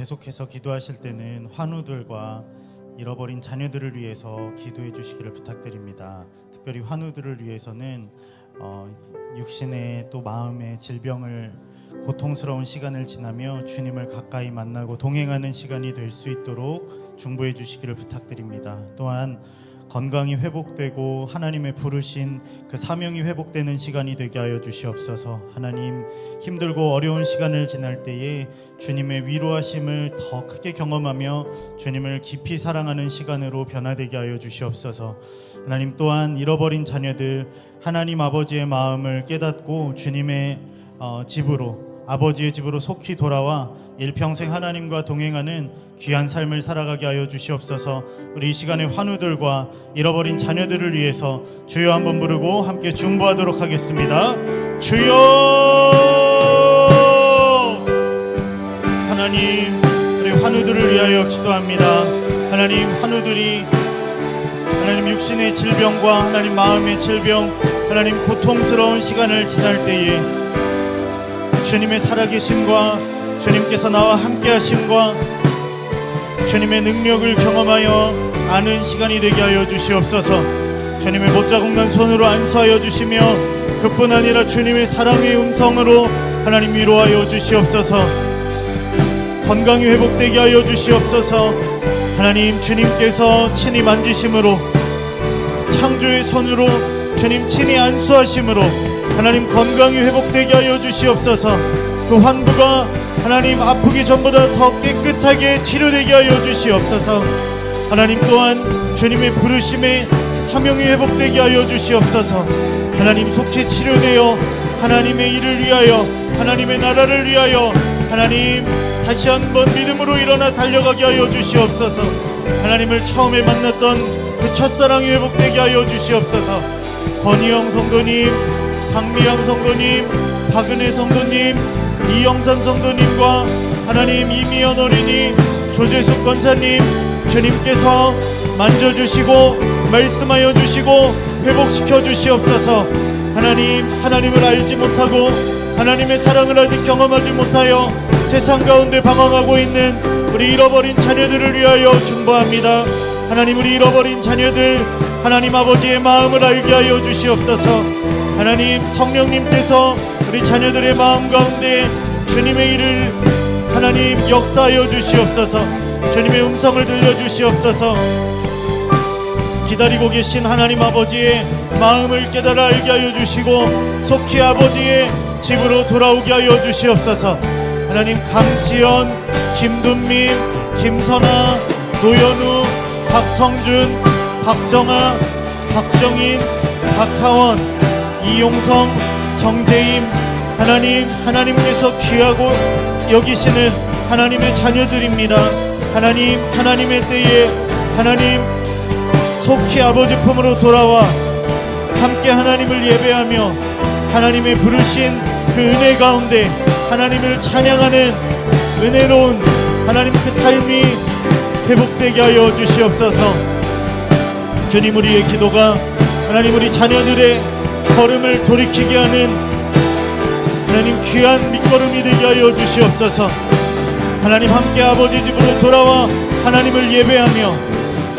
계속해서 기도하실 때는 환우들과 잃어버린 자녀들을 위해서 기도해 주시기를 부탁드립니다. 특별히 환우들을 위해서는 육신의 또 마음의 질병을 고통스러운 시간을 지나며 주님을 가까이 만나고 동행하는 시간이 될 수 있도록 중보해 주시기를 부탁드립니다. 또한 건강이 회복되고 하나님의 부르신 그 사명이 회복되는 시간이 되게 하여 주시옵소서. 하나님, 힘들고 어려운 시간을 지날 때에 주님의 위로하심을 더 크게 경험하며 주님을 깊이 사랑하는 시간으로 변화되게 하여 주시옵소서. 하나님, 또한 잃어버린 자녀들 하나님 아버지의 마음을 깨닫고 주님의 집으로, 아버지의 집으로 속히 돌아와 일평생 하나님과 동행하는 귀한 삶을 살아가게 하여 주시옵소서. 우리 이 시간에 환우들과 잃어버린 자녀들을 위해서 주여 한번 부르고 함께 중보하도록 하겠습니다. 주여! 하나님, 우리 환우들을 위하여 기도합니다. 하나님, 환우들이 하나님 육신의 질병과 하나님 마음의 질병, 하나님 고통스러운 시간을 지날 때에 주님의 살아계심과 주님께서 나와 함께 하심과 주님의 능력을 경험하여 아는 시간이 되게 하여 주시옵소서. 주님의 못자국난 손으로 안수하여 주시며 그뿐 아니라 주님의 사랑의 음성으로 하나님 위로하여 주시옵소서. 건강이 회복되게 하여 주시옵소서. 하나님, 주님께서 친히 만지심으로 창조의 손으로 주님 친히 안수하심으로 하나님 건강이 회복되게 하여 주시옵소서. 그 환부가 하나님 아프기 전보다 더 깨끗하게 치료되게 하여 주시옵소서. 하나님, 또한 주님의 부르심에 사명이 회복되게 하여 주시옵소서. 하나님, 속히 치료되어 하나님의 일을 위하여, 하나님의 나라를 위하여 하나님 다시 한번 믿음으로 일어나 달려가게 하여 주시옵소서. 하나님을 처음에 만났던 그 첫사랑이 회복되게 하여 주시옵소서. 권희영 성도님, 박미양 성도님, 박은혜 성도님, 이영산 성도님과 하나님 이미연 어린이, 조재숙 권사님, 주님께서 만져주시고 말씀하여 주시고 회복시켜 주시옵소서. 하나님, 하나님을 알지 못하고 하나님의 사랑을 아직 경험하지 못하여 세상 가운데 방황하고 있는 우리 잃어버린 자녀들을 위하여 중보합니다. 하나님, 우리 잃어버린 자녀들 하나님 아버지의 마음을 알게 하여 주시옵소서. 하나님, 성령님께서 우리 자녀들의 마음 가운데 주님의 일을 하나님 역사하여 주시옵소서. 주님의 음성을 들려주시옵소서. 기다리고 계신 하나님 아버지의 마음을 깨달아 알게 하여 주시고 속히 아버지의 집으로 돌아오게 하여 주시옵소서. 하나님, 강지연, 김둔민, 김선아, 노현우, 박성준, 박정아, 박정인, 박하원, 이용성, 정재임, 하나님, 하나님께서 귀하고 여기시는 하나님의 자녀들입니다. 하나님, 하나님의 때에 하나님 속히 아버지 품으로 돌아와 함께 하나님을 예배하며 하나님의 부르신 그 은혜 가운데 하나님을 찬양하는 은혜로운 하나님 그 삶이 회복되게 하여 주시옵소서. 주님, 우리의 기도가 하나님 우리 자녀들의 걸음을 돌이키게 하는 하나님 귀한 밑거름이 되게 하여 주시옵소서. 하나님, 함께 아버지 집으로 돌아와 하나님을 예배하며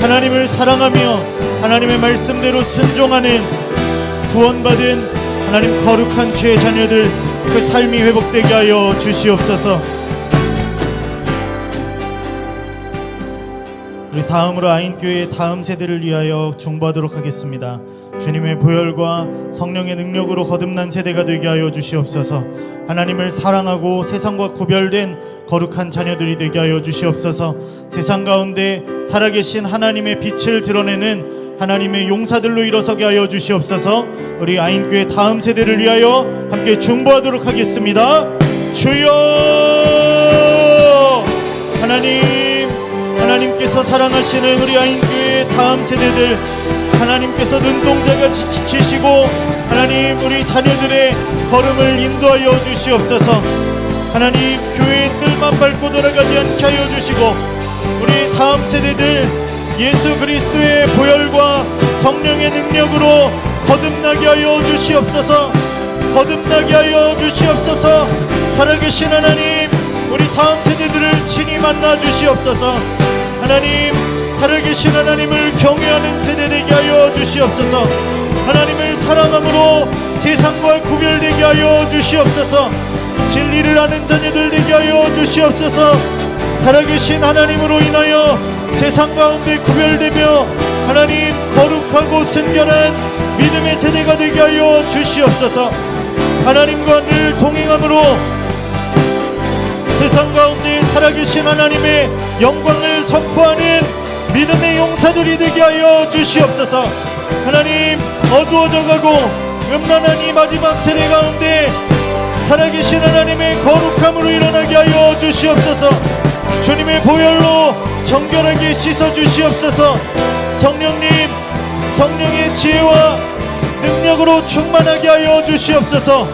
하나님을 사랑하며 하나님의 말씀대로 순종하는 구원받은 하나님 거룩한 주의 자녀들 그 삶이 회복되게 하여 주시옵소서. 우리 다음으로 아인교회의 다음 세대를 위하여 중보하도록 하겠습니다. 주님의 보혈과 성령의 능력으로 거듭난 세대가 되게 하여 주시옵소서. 하나님을 사랑하고 세상과 구별된 거룩한 자녀들이 되게 하여 주시옵소서. 세상 가운데 살아계신 하나님의 빛을 드러내는 하나님의 용사들로 일어서게 하여 주시옵소서. 우리 아인교회 다음 세대를 위하여 함께 중보하도록 하겠습니다. 주여! 하나님께서 사랑하시는 우리 아인교회의 다음 세대들 하나님께서 눈동자같이 지키시고 하나님 우리 자녀들의 걸음을 인도하여 주시옵소서. 하나님, 교회의 뜰만 밟고 돌아가지 않게 하여 주시고 우리 다음 세대들 예수 그리스도의 보혈과 성령의 능력으로 거듭나게 하여 주시옵소서. 거듭나게 하여 주시옵소서. 살아계신 하나님, 우리 다음 세대들을 친히 만나 주시옵소서. 하나님, 살아계신 하나님을 경외하는 세대 되게 하여 주시옵소서. 하나님을 사랑함으로 세상과 구별되게 하여 주시옵소서. 진리를 아는 자녀들 되게 하여 주시옵소서. 살아계신 하나님으로 인하여 세상 가운데 구별되며 하나님 거룩하고 순결한 믿음의 세대가 되게 하여 주시옵소서. 하나님과 늘 동행함으로 세상 가운데 살아계신 하나님의 영광을 선포하는 믿음의 용사들이 되게 하여 주시옵소서. 하나님, 어두워져가고 음란한 이 마지막 세대 가운데 살아계신 하나님의 거룩함으로 일어나게 하여 주시옵소서. 주님의 보혈로 정결하게 씻어주시옵소서. 성령님, 성령의 지혜와 능력으로 충만하게 하여 주시옵소서.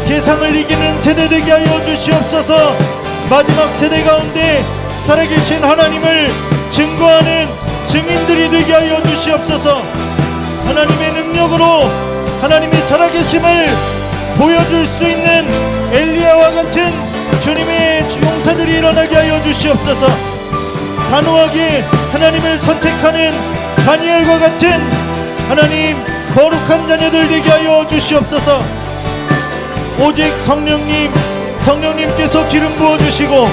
세상을 이기는 세대 되게 하여 주시옵소서. 마지막 세대 가운데 살아계신 하나님을 증거하는 증인들이 되게 하여 주시옵소서. 하나님의 능력으로 하나님의 살아계심을 보여줄 수 있는 엘리야와 같은 주님의 용사들이 일어나게 하여 주시옵소서. 단호하게 하나님을 선택하는 다니엘과 같은 하나님 거룩한 자녀들 되게 하여 주시옵소서. 오직 성령님께서 기름 부어주시고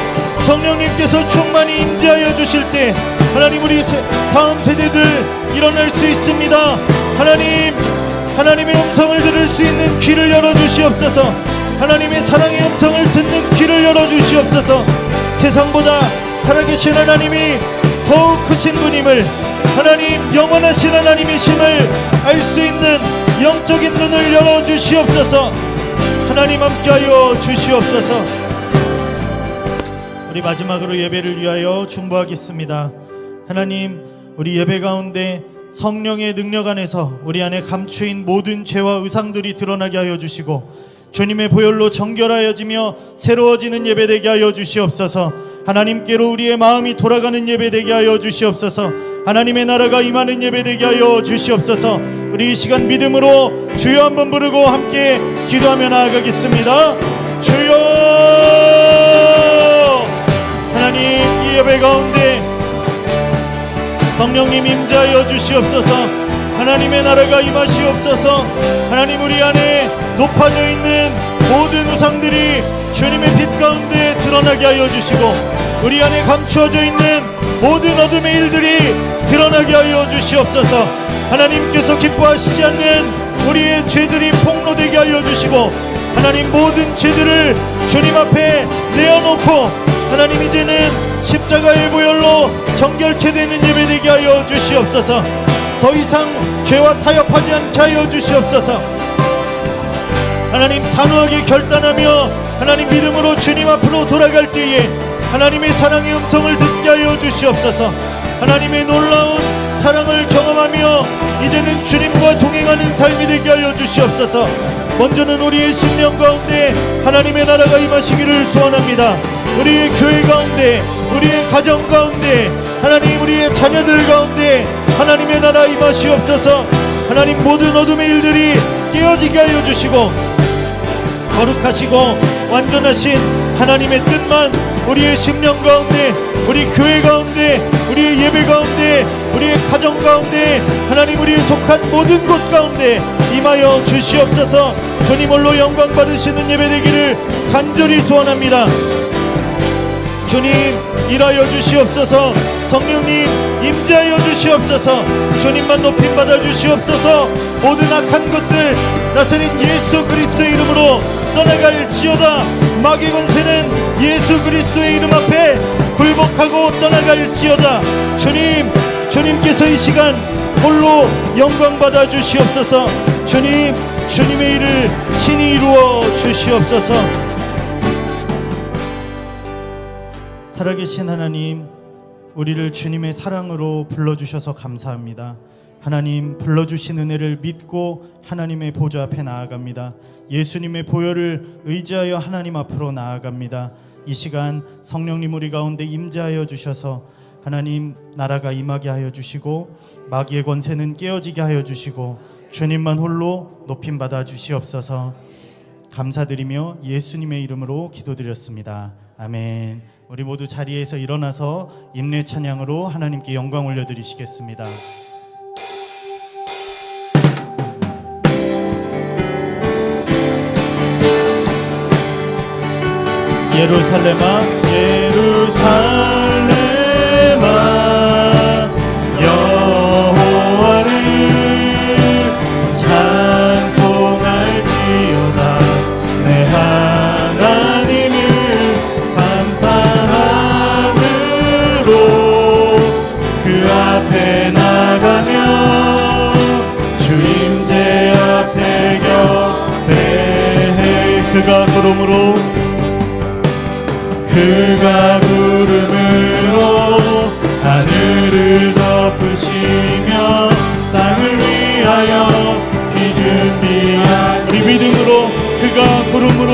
성령님께서 충만히 임재하여 주실 때 하나님, 우리 다음 세대들 일어날 수 있습니다. 하나님의 음성을 들을 수 있는 귀를 열어주시옵소서. 하나님의 사랑의 음성을 듣는 귀를 열어주시옵소서. 세상보다 살아계신 하나님이 더욱 크신 분임을, 하나님 영원하신 하나님이심을 알 수 있는 영적인 눈을 열어주시옵소서. 하나님 함께하여 주시옵소서. 우리 마지막으로 예배를 위하여 중보하겠습니다. 하나님, 우리 예배 가운데 성령의 능력 안에서 우리 안에 감추인 모든 죄와 의상들이 드러나게 하여 주시고 주님의 보혈로 정결하여지며 새로워지는 예배 되게 하여 주시옵소서. 하나님께로 우리의 마음이 돌아가는 예배 되게 하여 주시옵소서. 하나님의 나라가 임하는 예배 되게 하여 주시옵소서. 우리 이 시간 믿음으로 주여 한번 부르고 함께 기도하며 나아가겠습니다. 주여! 하나님, 이 예배 가운데 성령님 임재하여 주시옵소서. 하나님의 나라가 임하시옵소서. 하나님, 우리 안에 높아져 있는 모든 우상들이 주님의 빛 가운데 드러나게 하여 주시고 우리 안에 감추어져 있는 모든 어둠의 일들이 드러나게 하여 주시옵소서. 하나님께서 기뻐하시지 않는 우리의 죄들이 폭로되게 하여 주시고 하나님, 모든 죄들을 주님 앞에 내어놓고 하나님, 이제는 십자가의 보혈로 정결케 되는 예배 되게 하여 주시옵소서. 더 이상 죄와 타협하지 않게 하여 주시옵소서. 하나님, 단호하게 결단하며 하나님 믿음으로 주님 앞으로 돌아갈 때에 하나님의 사랑의 음성을 듣게 하여 주시옵소서. 하나님의 놀라운 사랑을 경험하며 이제는 주님과 동행하는 삶이 되게 하여 주시옵소서. 먼저는 우리의 심령 가운데 하나님의 나라가 임하시기를 소원합니다. 우리의 교회 가운데, 우리의 가정 가운데, 하나님 우리의 자녀들 가운데 하나님의 나라 임하시옵소서. 하나님, 모든 어둠의 일들이 깨어지게 하여 주시고 거룩하시고 완전하신 하나님의 뜻만 우리의 심령 가운데, 우리 교회 가운데, 우리의 예배 가운데, 우리의 가정 가운데, 하나님 우리의 속한 모든 곳 가운데 임하여 주시옵소서. 주님 홀로 영광 받으시는 예배 되기를 간절히 소원합니다. 주님, 일하여 주시옵소서. 성령님, 임재하여 주시옵소서. 주님만 높임 받아 주시옵소서. 모든 악한 것들 나사렛 예수 그리스도의 이름으로 떠나갈지어다. 마귀 권세는 예수 그리스도의 이름 앞에 굴복하고 떠나갈지어다. 주님께서 이 시간 홀로 영광 받아 주시옵소서. 주님의 일을 친히 이루어 주시옵소서. 살아계신 하나님, 우리를 주님의 사랑으로 불러주셔서 감사합니다. 하나님, 불러주신 은혜를 믿고 하나님의 보좌 앞에 나아갑니다. 예수님의 보혈을 의지하여 하나님 앞으로 나아갑니다. 이 시간 성령님 우리 가운데 임재하여 주셔서 하나님 나라가 임하게 하여 주시고 마귀의 권세는 깨어지게 하여 주시고 주님만 홀로 높임받아 주시옵소서. 감사드리며 예수님의 이름으로 기도드렸습니다. 아멘. 우리 모두 자리에서 일어나서 임내 찬양으로 하나님께 영광 올려드리시겠습니다. 예루살렘아 예루살렘아 여호와를 찬송할지어다. 내 하나님을 감사함으로 그 앞에 나가며 주임제 앞에 경배해. 그가 구름으로 하늘을 덮으시며 땅을 위하여 비 준비한. 우리 믿음으로 그가 구름으로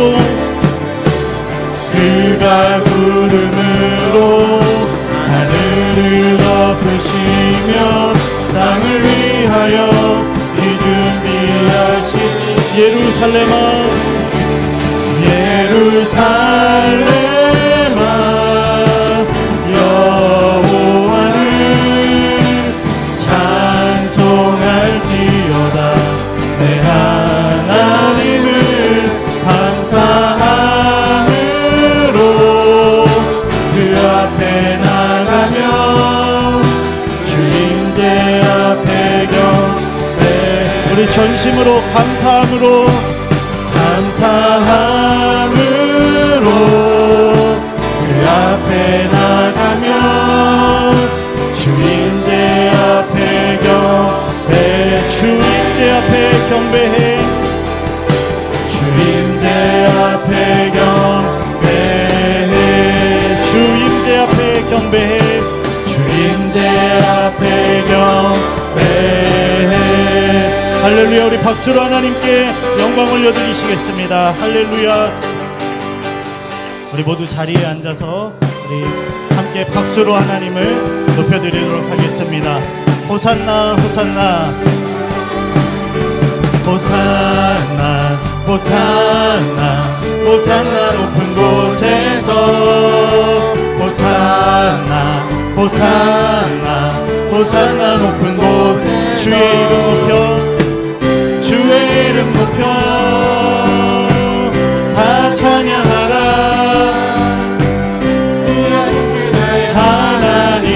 하늘을 덮으시며 땅을 위하여 비 준비하시니. 예루살렘아 여호와를 찬송할지어다. 내 하나님을 감사함으로 그 앞에 나가며 주임제 앞에 경배. 우리 전심으로 감사함으로 그 앞에 나가며 주임제 앞에 경배해. 주임제 앞에 경배해. 주임제 앞에 경배해. 주임제 앞에 경배해. 주임제 앞에 경배해. 할렐루야. 우리 박수로 하나님께 영광 올려드리시겠습니다. 할렐루야. 우리 모두 자리에 앉아서 우리 함께 박수로 하나님을 높여드리도록 하겠습니다. 호산나 호산나 호산나 호산나 호산나 높은 곳에서 호산나 호산나 호산나 높은 곳. 주의 이름 높여 다 찬양하라. 하나님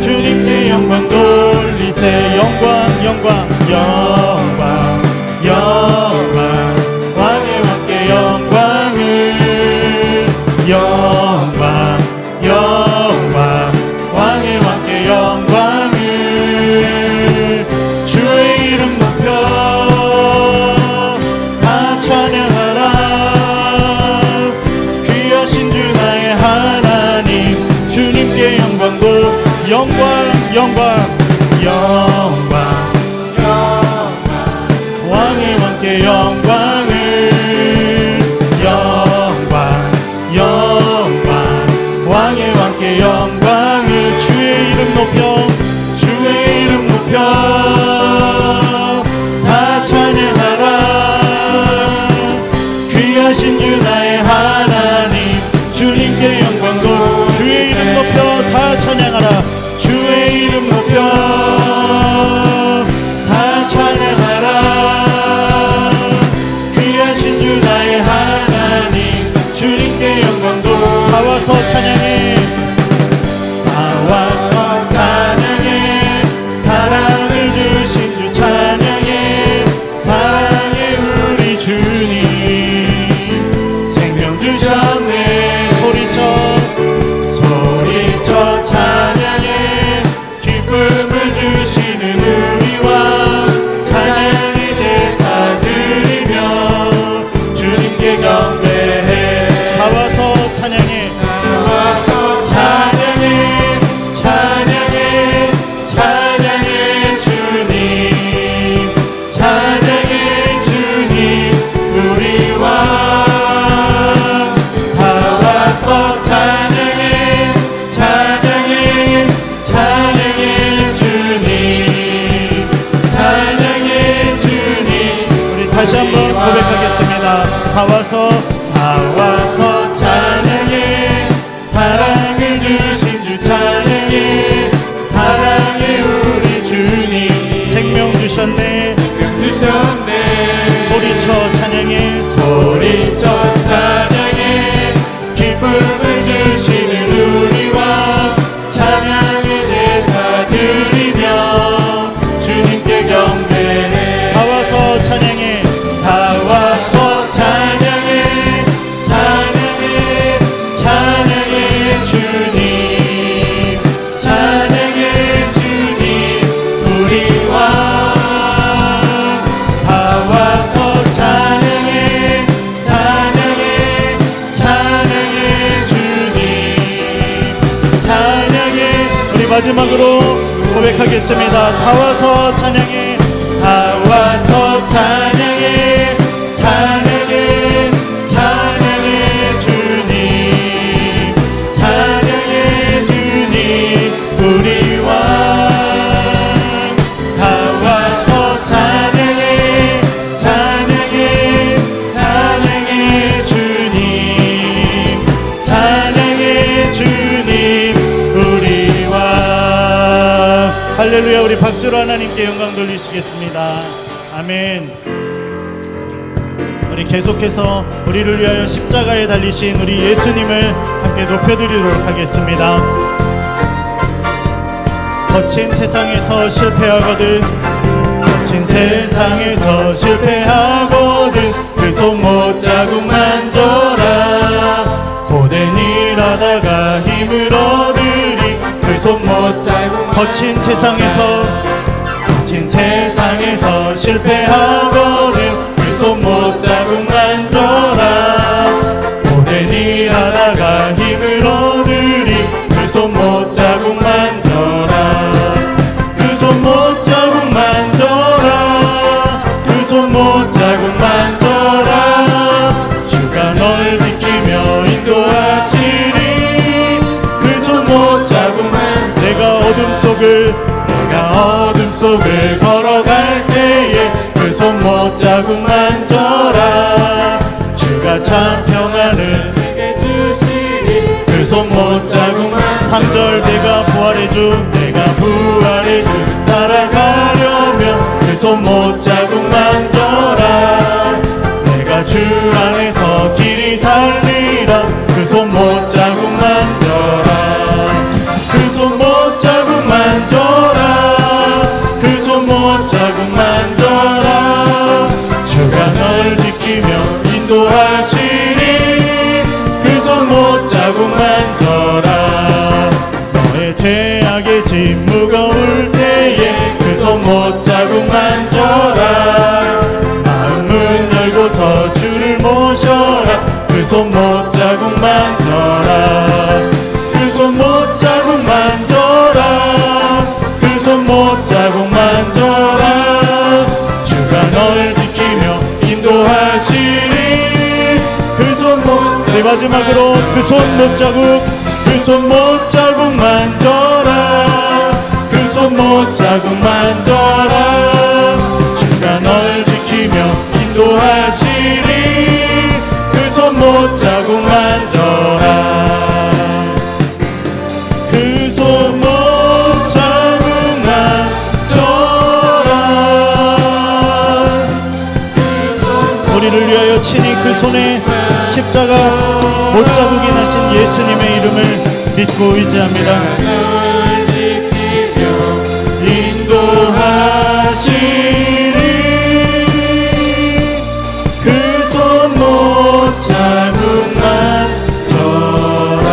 주님께 영광 돌리세. 영광 영광 영광 영광 왕의 왕께 영광을. 영광 영광 왕의 왕께 영광을. 주의 이름 높여 다 찬양하라. 귀하신 주 나의 하나님 주님께 영광도. 영광 영광 영광 영광 왕의 왕께 영광을. 영광 영광 왕의 왕께 영광을. 주의 이름 높여 주의 이름 높여 다 찬양하라. 귀하신 주 나의 하나님 주님께 영광도. 주의 이름 높여 다 찬양하라. 주의 이름 높여 다 찬양하라. 귀하신 주 나의 하나님 주님께 영광도. 다 와서 찬양해. 다 와서 찬양해. 사랑을 주신 주 찬양해. 사랑해 우리 주님 생명 주셨네. 소리쳐 찬양해. 기쁨을 주시는 우리와 찬양의 제사 드리며 주님께 경배해. 다 와서 찬양해. 다 와서 찬양해. 찬양해 찬양해 주님. 찬양해 주님 우리와 다 와서 찬양해. 찬양해 찬양해 주님. 찬양해 주님. 우리 다시 한번 고백하겠습니다. 다 와서 찬양해. 마지막으로 고백하겠습니다. 다 와서 찬양해, 다 와서 찬양해, 찬양해, 찬양해 주님, 찬양해 주님 우리 왕. 다 와서 찬양해, 찬양해, 찬양해 주님, 찬양해 주님 우리 왕. 할렐루야. 우리 박수로 하나님께 영광 돌리시겠습니다. 아멘. 우리 계속해서 우리를 위하여 십자가에 달리신 우리 예수님을 함께 높여드리도록 하겠습니다. 거친 세상에서 실패하거든, 거친 세상에서 실패하거든 그 손못 자국 만져라. 고된 일하다가 힘을 얻으리 그 손못 자국. 거친 세상에서 실패하거든 그 손못 자국 만져라. 고된 일하다가 힘을 얻으리 그 손못 자국 만져라. 그 손못 자국 만져라. 그 손못 자국 만져라. 주가 널 지키며 인도하시리 그 손못 자국 만져라. 내가 어둠 속을 걸어갈 때에 그 손못 자국 만져라. 주가 참 평안을 내게 주시리 그 손못 자국 만져라. 3절 내가 부활해주 따라가려면 그 손못 자국 만져라. 내가 주 안에서 길이 살리라 그 손못 자국 만져라. 그 손못 자국 만져라. 그 손못 자국 만져라. 주가 널 지키며 인도하시리 그 손못 자국 만져라. 너의 죄악의 짐 무거울 때에 그 손못 자국 만져라. 마음은 열고서 주를 모셔라 그 손못 자국 만져라. 그 손못 자국 만져라. 그 손못 자국 만져라. 주가 널 지키며 인도하시리 그 손못. 네, 마지막으로 그 손못 자국, 그 손못 자국 만져라. 그 손못 자국 만져라. 주가 널 지키며 인도하시리 그 손못 자국 만져라. 그 손못 자국 만져라. 우리를 위하여 친히 그 손에 십자가 못 자국이 나신 예수님의 이름을 믿고 의지합니다. 인도하시리 그 손못 자국 만져라.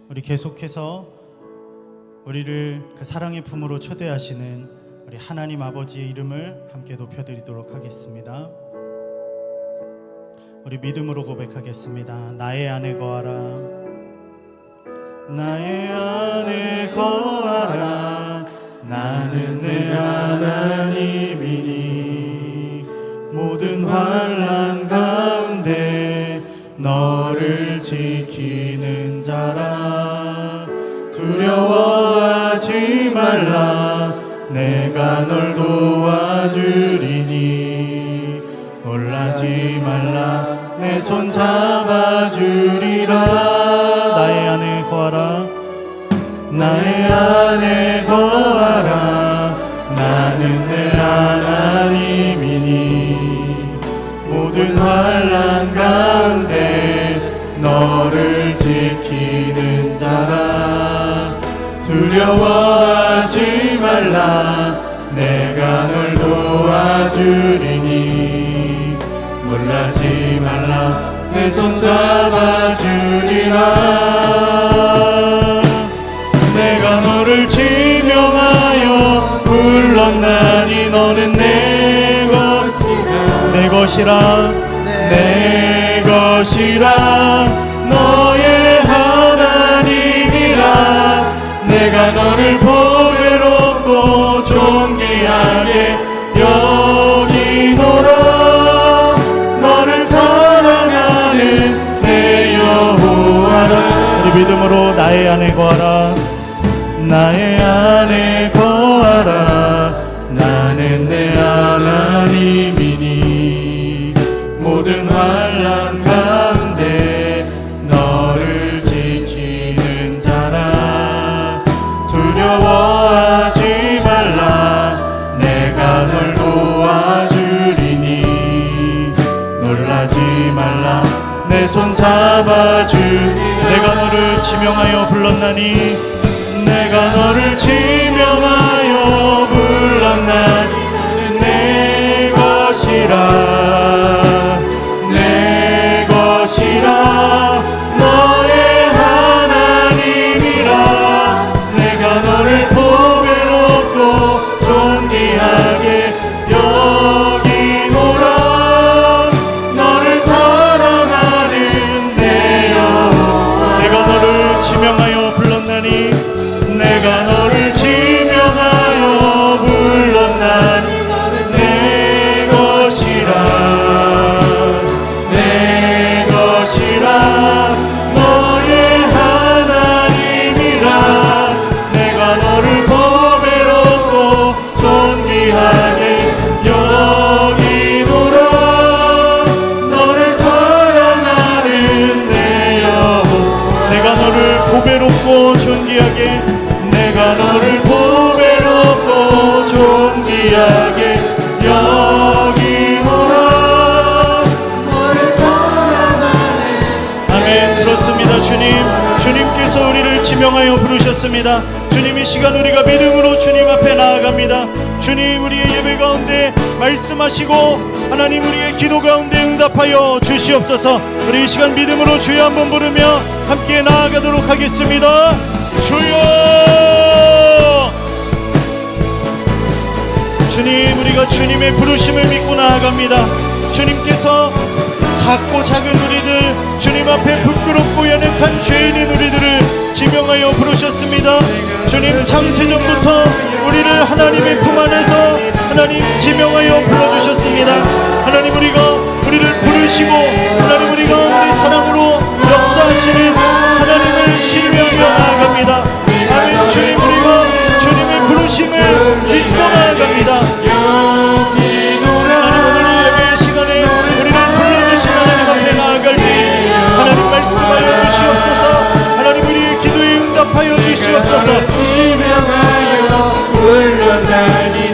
우리 계속해서 우리를 그 사랑의 품으로 초대하시는 우리 하나님 아버지의 이름을 함께 높여드리도록 하겠습니다. 우리 믿음으로 고백하겠습니다. 나의 안에 거하라. 나의 안에 거하라. 나는 내 하나님이니 모든 환난 가운데 너를 지키는 자라. 두려워하지 말라. 내가 널 도와주리니 놀라지 말라. 내 손 잡아주리라. 나의 안에 거하라. 나의 안에 거하라. 나는 내 하나님이니 모든 환난 가운데 너를 지키는 자라. 두려워하지 말라. 내가 널 도와주리니 놀라지 말라. 내 손 잡아주리라. 내가 너를 지명하여 불렀나니 너는 내 것이라 내 것이라 너의 하나님이라 내가 너를 보배롭고 존귀하게 여기노라 너를 사랑하는 내 여호와라. 우리 믿음으로 나의 안에 거하라 나의 안에 거하라 나는 내 하나님이니 모든 환난 가운데 너를 지키는 자라 두려워하지 말라 내가 널 도와주리니 놀라지 말라 내 손 잡아주리 내가 너를 지명하여 불렀나니 내가 너를 지명하여 불렀나니 내 것이라 내 것이라 너의 하나님이라 내가 너를 보배롭고 존귀하게 여기노라 너를 사랑하는 내 여호와 내가 너를 지명하여 불렀나니 내가 너를 지명하여 불렀나니 내 것이라 내 것이라 너의 하나님이라 내가 너를 보배롭고 존귀하게 여기노라 너를 사랑하는 내 여호와 내가 너를 보배롭고 존귀하게 내가 너를 보배롭고 존귀하게 여기노라 너를 사랑하네. 아멘. 들었습니다. 주님께서 우리를 지명하여 부르셨습니다. 주님 이 시간 우리가 믿음으로 주님 앞에 나아갑니다. 주님 우리의 예배 가운데 말씀하시고 하나님 우리의 기도 가운데 응답하여 주시옵소서. 우리 이 시간 믿음으로 주여 한번 부르며 함께 나아가도록 하겠습니다. 주여 주님 우리가 주님의 부르심을 믿고 나아갑니다. 주님께서 작고 작은 우리들 주님 앞에 부끄럽고 연약한 죄인인 우리들을 지명하여 부르셨습니다. 주님 창세전부터 우리를 하나님의 품 안에서 하나님 지명하여 불러주셨습니다. 하나님 우리를 부르시고 하나님 우리 가운데 사랑으로 역사하시는 하나님을 신뢰하며 나아갑니다. 아멘. 주님 우리가 주님의 부르심을 믿고 나아갑니다. 하나님 오늘 예배 시간에 우리를 불러주신 하나님 앞에 나아갈 때 하나님 말씀하여 주시옵소서. 하나님 우리의 기도에 응답하여 주시옵소서.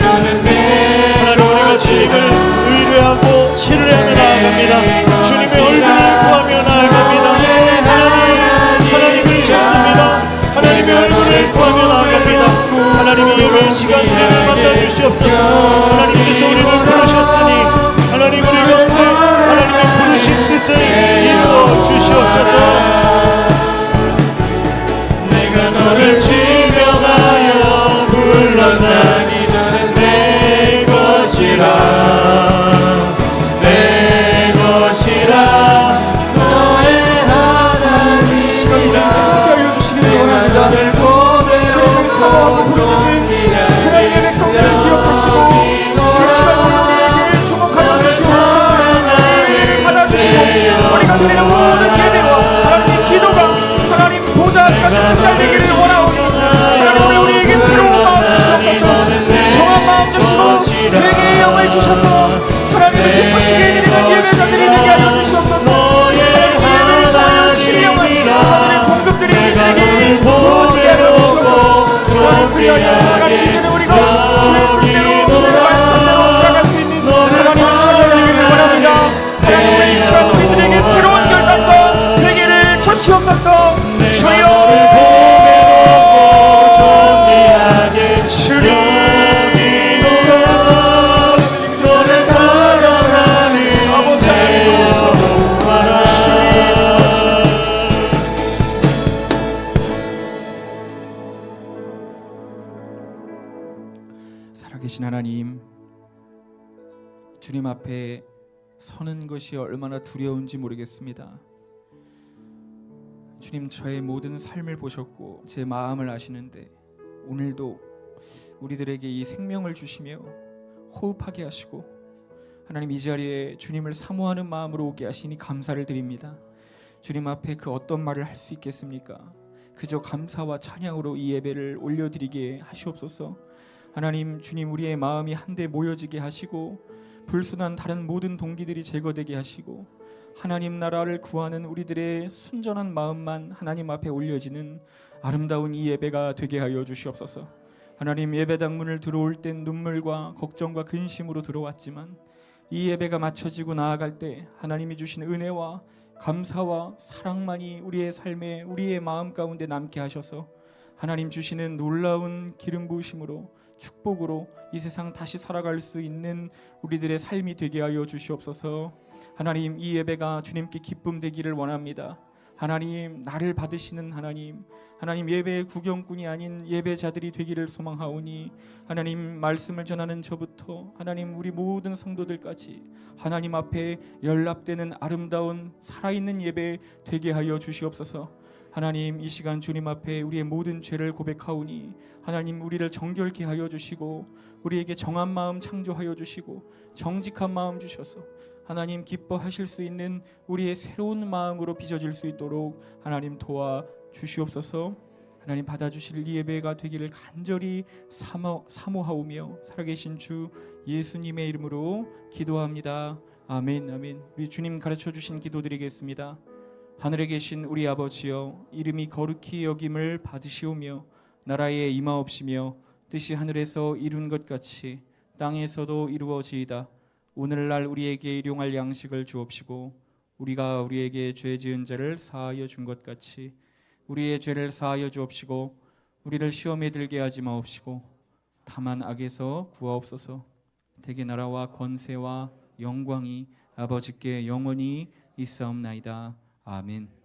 하나님 우리가 주님을 의뢰하고 신뢰하며 나아갑니다. 주님의 얼굴을 구하며 나아갑니다. 하나님을 찾습니다. 하나님의 얼굴을 구하며 나아갑니다. 하나님의 예배 시간 우리를 만나 주시옵소서. 하나님께서 우리를 부르셨으니 하나님 우리 가운데 하나님의 부르신 뜻을 이루어 주시옵소서. 내가 너를 지명하여 불렀나니 너는 내 것이라 내 것이라 너의 하나님이라 하여 주시기를 원합니다. 주님을 사랑하고 부르짖는 하나님의 백성들을 기억하시고 그 시간을 우리에게 주목하여 주시옵소서. 예배를 받아주시고 우리가 드리는 모든 예배와 하나님의 기도가 하나님 보좌 앞까지 승달되기를 원하오니 하나님 오늘 우리에게 새로운 마음 주시옵소서. 정한 마음 주시고 회개의 영을 주셔서 하나님을 기쁘시게 드리는 예배자들이 되게 하여 주시옵소서. 하나님 예배를 통하여 신령한 하늘의 공급들이 우리에게 부어지게 하여 주시옵소서. 하나님 그리하여 하나님 이제는 우리가 주의 뜻대로 주의 말씀대로 살아갈 수 있는 하나님을 찾아주기를 원합니다. 하나님 오늘 이 시간 우리들에게 새로운 결단과 회개를 주시옵소서. 주여 주님 너를 사랑하는 아버지 살아계신 하나님, 주님 앞에 서는 것이 얼마나 두려운지 모르겠습니다. 주님, 저의 모든 삶을 보셨고 제 마음을 아시는데 오늘도 우리들에게 이 생명을 주시며 호흡하게 하시고 하나님, 이 자리에 주님을 사모하는 마음으로 오게 하시니 감사를 드립니다. 주님 앞에 그 어떤 말을 할 수 있겠습니까? 그저 감사와 찬양으로 이 예배를 올려드리게 하시옵소서. 하나님, 주님, 우리의 마음이 한데 모여지게 하시고 불순한 다른 모든 동기들이 제거되게 하시고 하나님 나라를 구하는 우리들의 순전한 마음만 하나님 앞에 올려지는 아름다운 이 예배가 되게 하여 주시옵소서. 하나님, 예배당 문을 들어올 땐 눈물과 걱정과 근심으로 들어왔지만 이 예배가 마쳐지고 나아갈 때 하나님이 주신 은혜와 감사와 사랑만이 우리의 삶에, 우리의 마음 가운데 남게 하셔서 하나님 주시는 놀라운 기름 부으심으로, 축복으로 이 세상 다시 살아갈 수 있는 우리들의 삶이 되게 하여 주시옵소서. 하나님, 이 예배가 주님께 기쁨 되기를 원합니다. 하나님, 나를 받으시는 하나님, 하나님, 예배의 구경꾼이 아닌 예배자들이 되기를 소망하오니 하나님, 말씀을 전하는 저부터 하나님, 우리 모든 성도들까지 하나님 앞에 연락되는 아름다운 살아있는 예배 되게 하여 주시옵소서. 하나님, 이 시간 주님 앞에 우리의 모든 죄를 고백하오니 하나님, 우리를 정결케 하여 주시고 우리에게 정한 마음 창조하여 주시고 정직한 마음 주셔서 하나님, 기뻐하실 수 있는 우리의 새로운 마음으로 빚어질 수 있도록 하나님 도와 주시옵소서. 하나님, 받아주실 이 예배가 되기를 간절히 사모하오며 살아계신 주 예수님의 이름으로 기도합니다. 아멘. 아멘. 우리 주님 가르쳐 주신 기도 드리겠습니다. 하늘에 계신 우리 아버지여, 이름이 거룩히 여김을 받으시오며 나라에 임하옵시며 뜻이 하늘에서 이룬 것 같이 땅에서도 이루어지이다. 오늘날 우리에게 일용할 양식을 주옵시고 우리가 우리에게 죄 지은 자를 사하여 준 것 같이 우리의 죄를 사하여 주옵시고 우리를 시험에 들게 하지 마옵시고 다만 악에서 구하옵소서. 대개 나라와 권세와 영광이 아버지께 영원히 있사옵나이다. 아멘.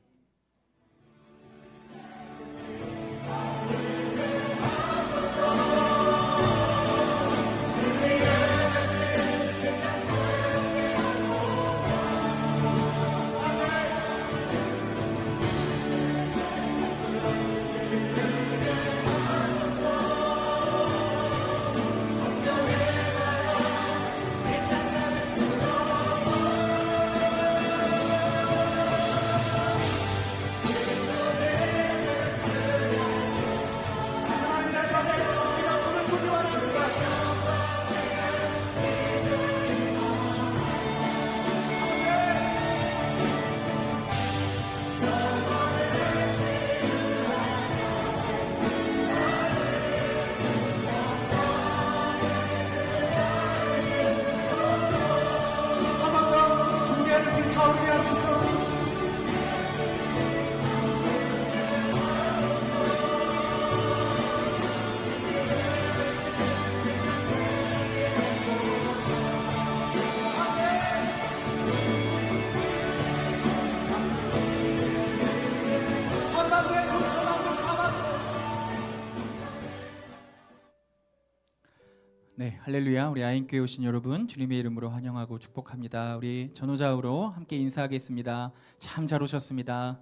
네, 할렐루야. 우리 아인교회 오신 여러분 주님의 이름으로 환영하고 축복합니다. 우리 전후좌우로 함께 인사하겠습니다. 참 잘 오셨습니다.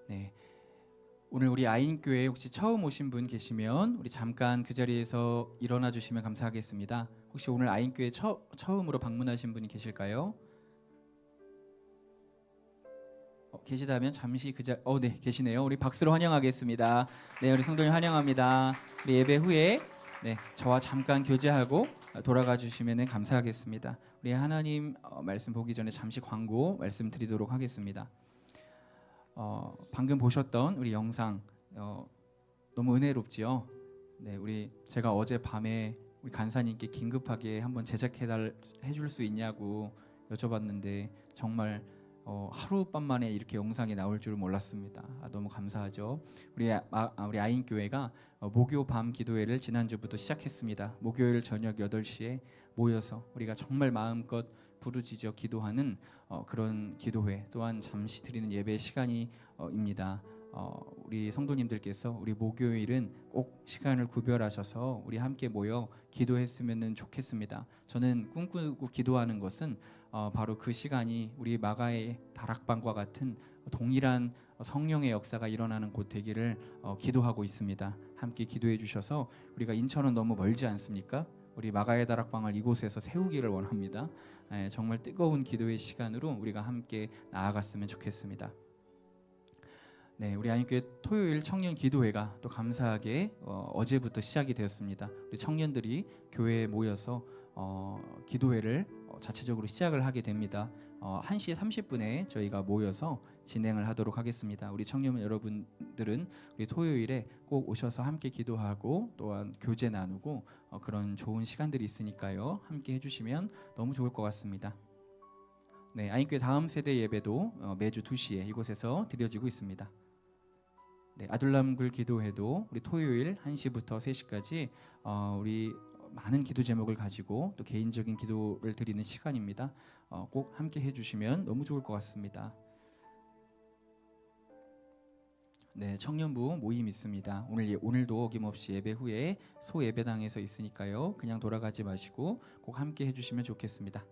네, 오늘 우리 아인교회 혹시 처음 오신 분 계시면 우리 잠깐 그 자리에서 일어나 주시면 감사하겠습니다. 혹시 오늘 아인교회 처음으로 방문하신 분이 계실까요? 계시다면 잠시 네, 계시네요. 우리 박수로 환영하겠습니다. 네, 우리 성도님 환영합니다. 우리 예배 후에 저와 잠깐 교제하고 돌아가 주시면 감사하겠습니다. 우리 하나님 말씀 보기 전에 잠시 광고 말씀드리도록 하겠습니다. 방금 보셨던 우리 영상 너무 은혜롭지요? 네, 제가 어제 밤에 우리 간사님께 긴급하게 한번 제작해 줄 수 있냐고 여쭤봤는데 정말 하룻밤 만에 이렇게 영상이 나올 줄 몰랐습니다. 너무 감사하죠. 우리 아인교회가 목요 밤 기도회를 지난주부터 시작했습니다. 목요일 저녁 8시에 모여서 우리가 정말 마음껏 부르짖어 기도하는 그런 기도회, 또한 잠시 드리는 예배 시간입니다. 우리 성도님들께서 우리 목요일은 꼭 시간을 구별하셔서 우리 함께 모여 기도했으면 좋겠습니다. 저는 꿈꾸고 기도하는 것은 바로 그 시간이 우리 마가의 다락방과 같은 동일한 성령의 역사가 일어나는 곳 되기를 기도하고 있습니다. 함께 기도해 주셔서 우리가 인천은 너무 멀지 않습니까? 우리 마가의 다락방을 이곳에서 세우기를 원합니다. 정말 뜨거운 기도의 시간으로 우리가 함께 나아갔으면 좋겠습니다. 네, 우리 안익교회 토요일 청년 기도회가 또 감사하게 어제부터 시작이 되었습니다. 우리 청년들이 교회에 모여서 기도회를 자체적으로 시작을 하게 됩니다. 1시 30분에 저희가 모여서 진행을 하도록 하겠습니다. 우리 청년 여러분들은 우리 토요일에 꼭 오셔서 함께 기도하고 또한 교제 나누고 그런 좋은 시간들이 있으니까요. 함께 해주시면 너무 좋을 것 같습니다. 네, 안익교회 다음 세대 예배도 매주 2시에 이곳에서 드려지고 있습니다. 네, 아둘람굴 기도회도 우리 토요일 1시부터 3시까지 우리 많은 기도 제목을 가지고 또 개인적인 기도를 드리는 시간입니다. 꼭 함께 해주시면 너무 좋을 것 같습니다. 네, 청년부 모임 있습니다. 오늘도 어김없이 예배 후에 소예배당에서 있으니까요. 그냥 돌아가지 마시고 꼭 함께 해주시면 좋겠습니다.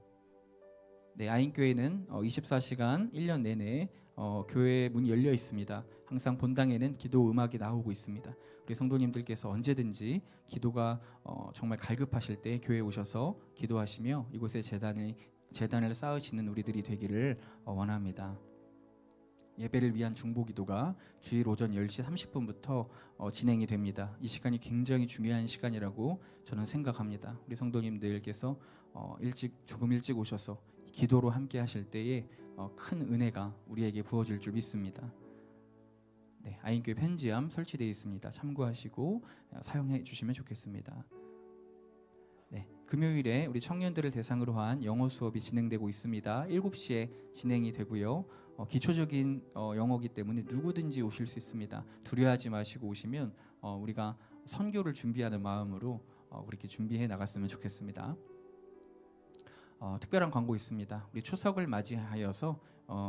네, 아인교회는 24시간 1년 내내 교회 문이 열려 있습니다. 항상 본당에는 기도 음악이 나오고 있습니다. 우리 성도님들께서 언제든지 기도가 정말 갈급하실 때 교회에 오셔서 기도하시며 이곳에 재단을 쌓으시는 우리들이 되기를 원합니다. 예배를 위한 중보기도가 주일 오전 10시 30분부터 진행이 됩니다. 이 시간이 굉장히 중요한 시간이라고 저는 생각합니다. 우리 성도님들께서 조금 일찍 오셔서 기도로 함께 하실 때에 큰 은혜가 우리에게 부어질 줄 믿습니다. 네, 아인교회 편지함 설치되어 있습니다. 참고하시고 사용해 주시면 좋겠습니다. 네, 금요일에 우리 청년들을 대상으로 한 영어 수업이 진행되고 있습니다. 7시에 진행이 되고요. 기초적인 영어기 때문에 누구든지 오실 수 있습니다. 두려워하지 마시고 오시면 우리가 선교를 준비하는 마음으로 그렇게 준비해 나갔으면 좋겠습니다. 특별한 광고 있습니다. 우리 추석을 맞이하여서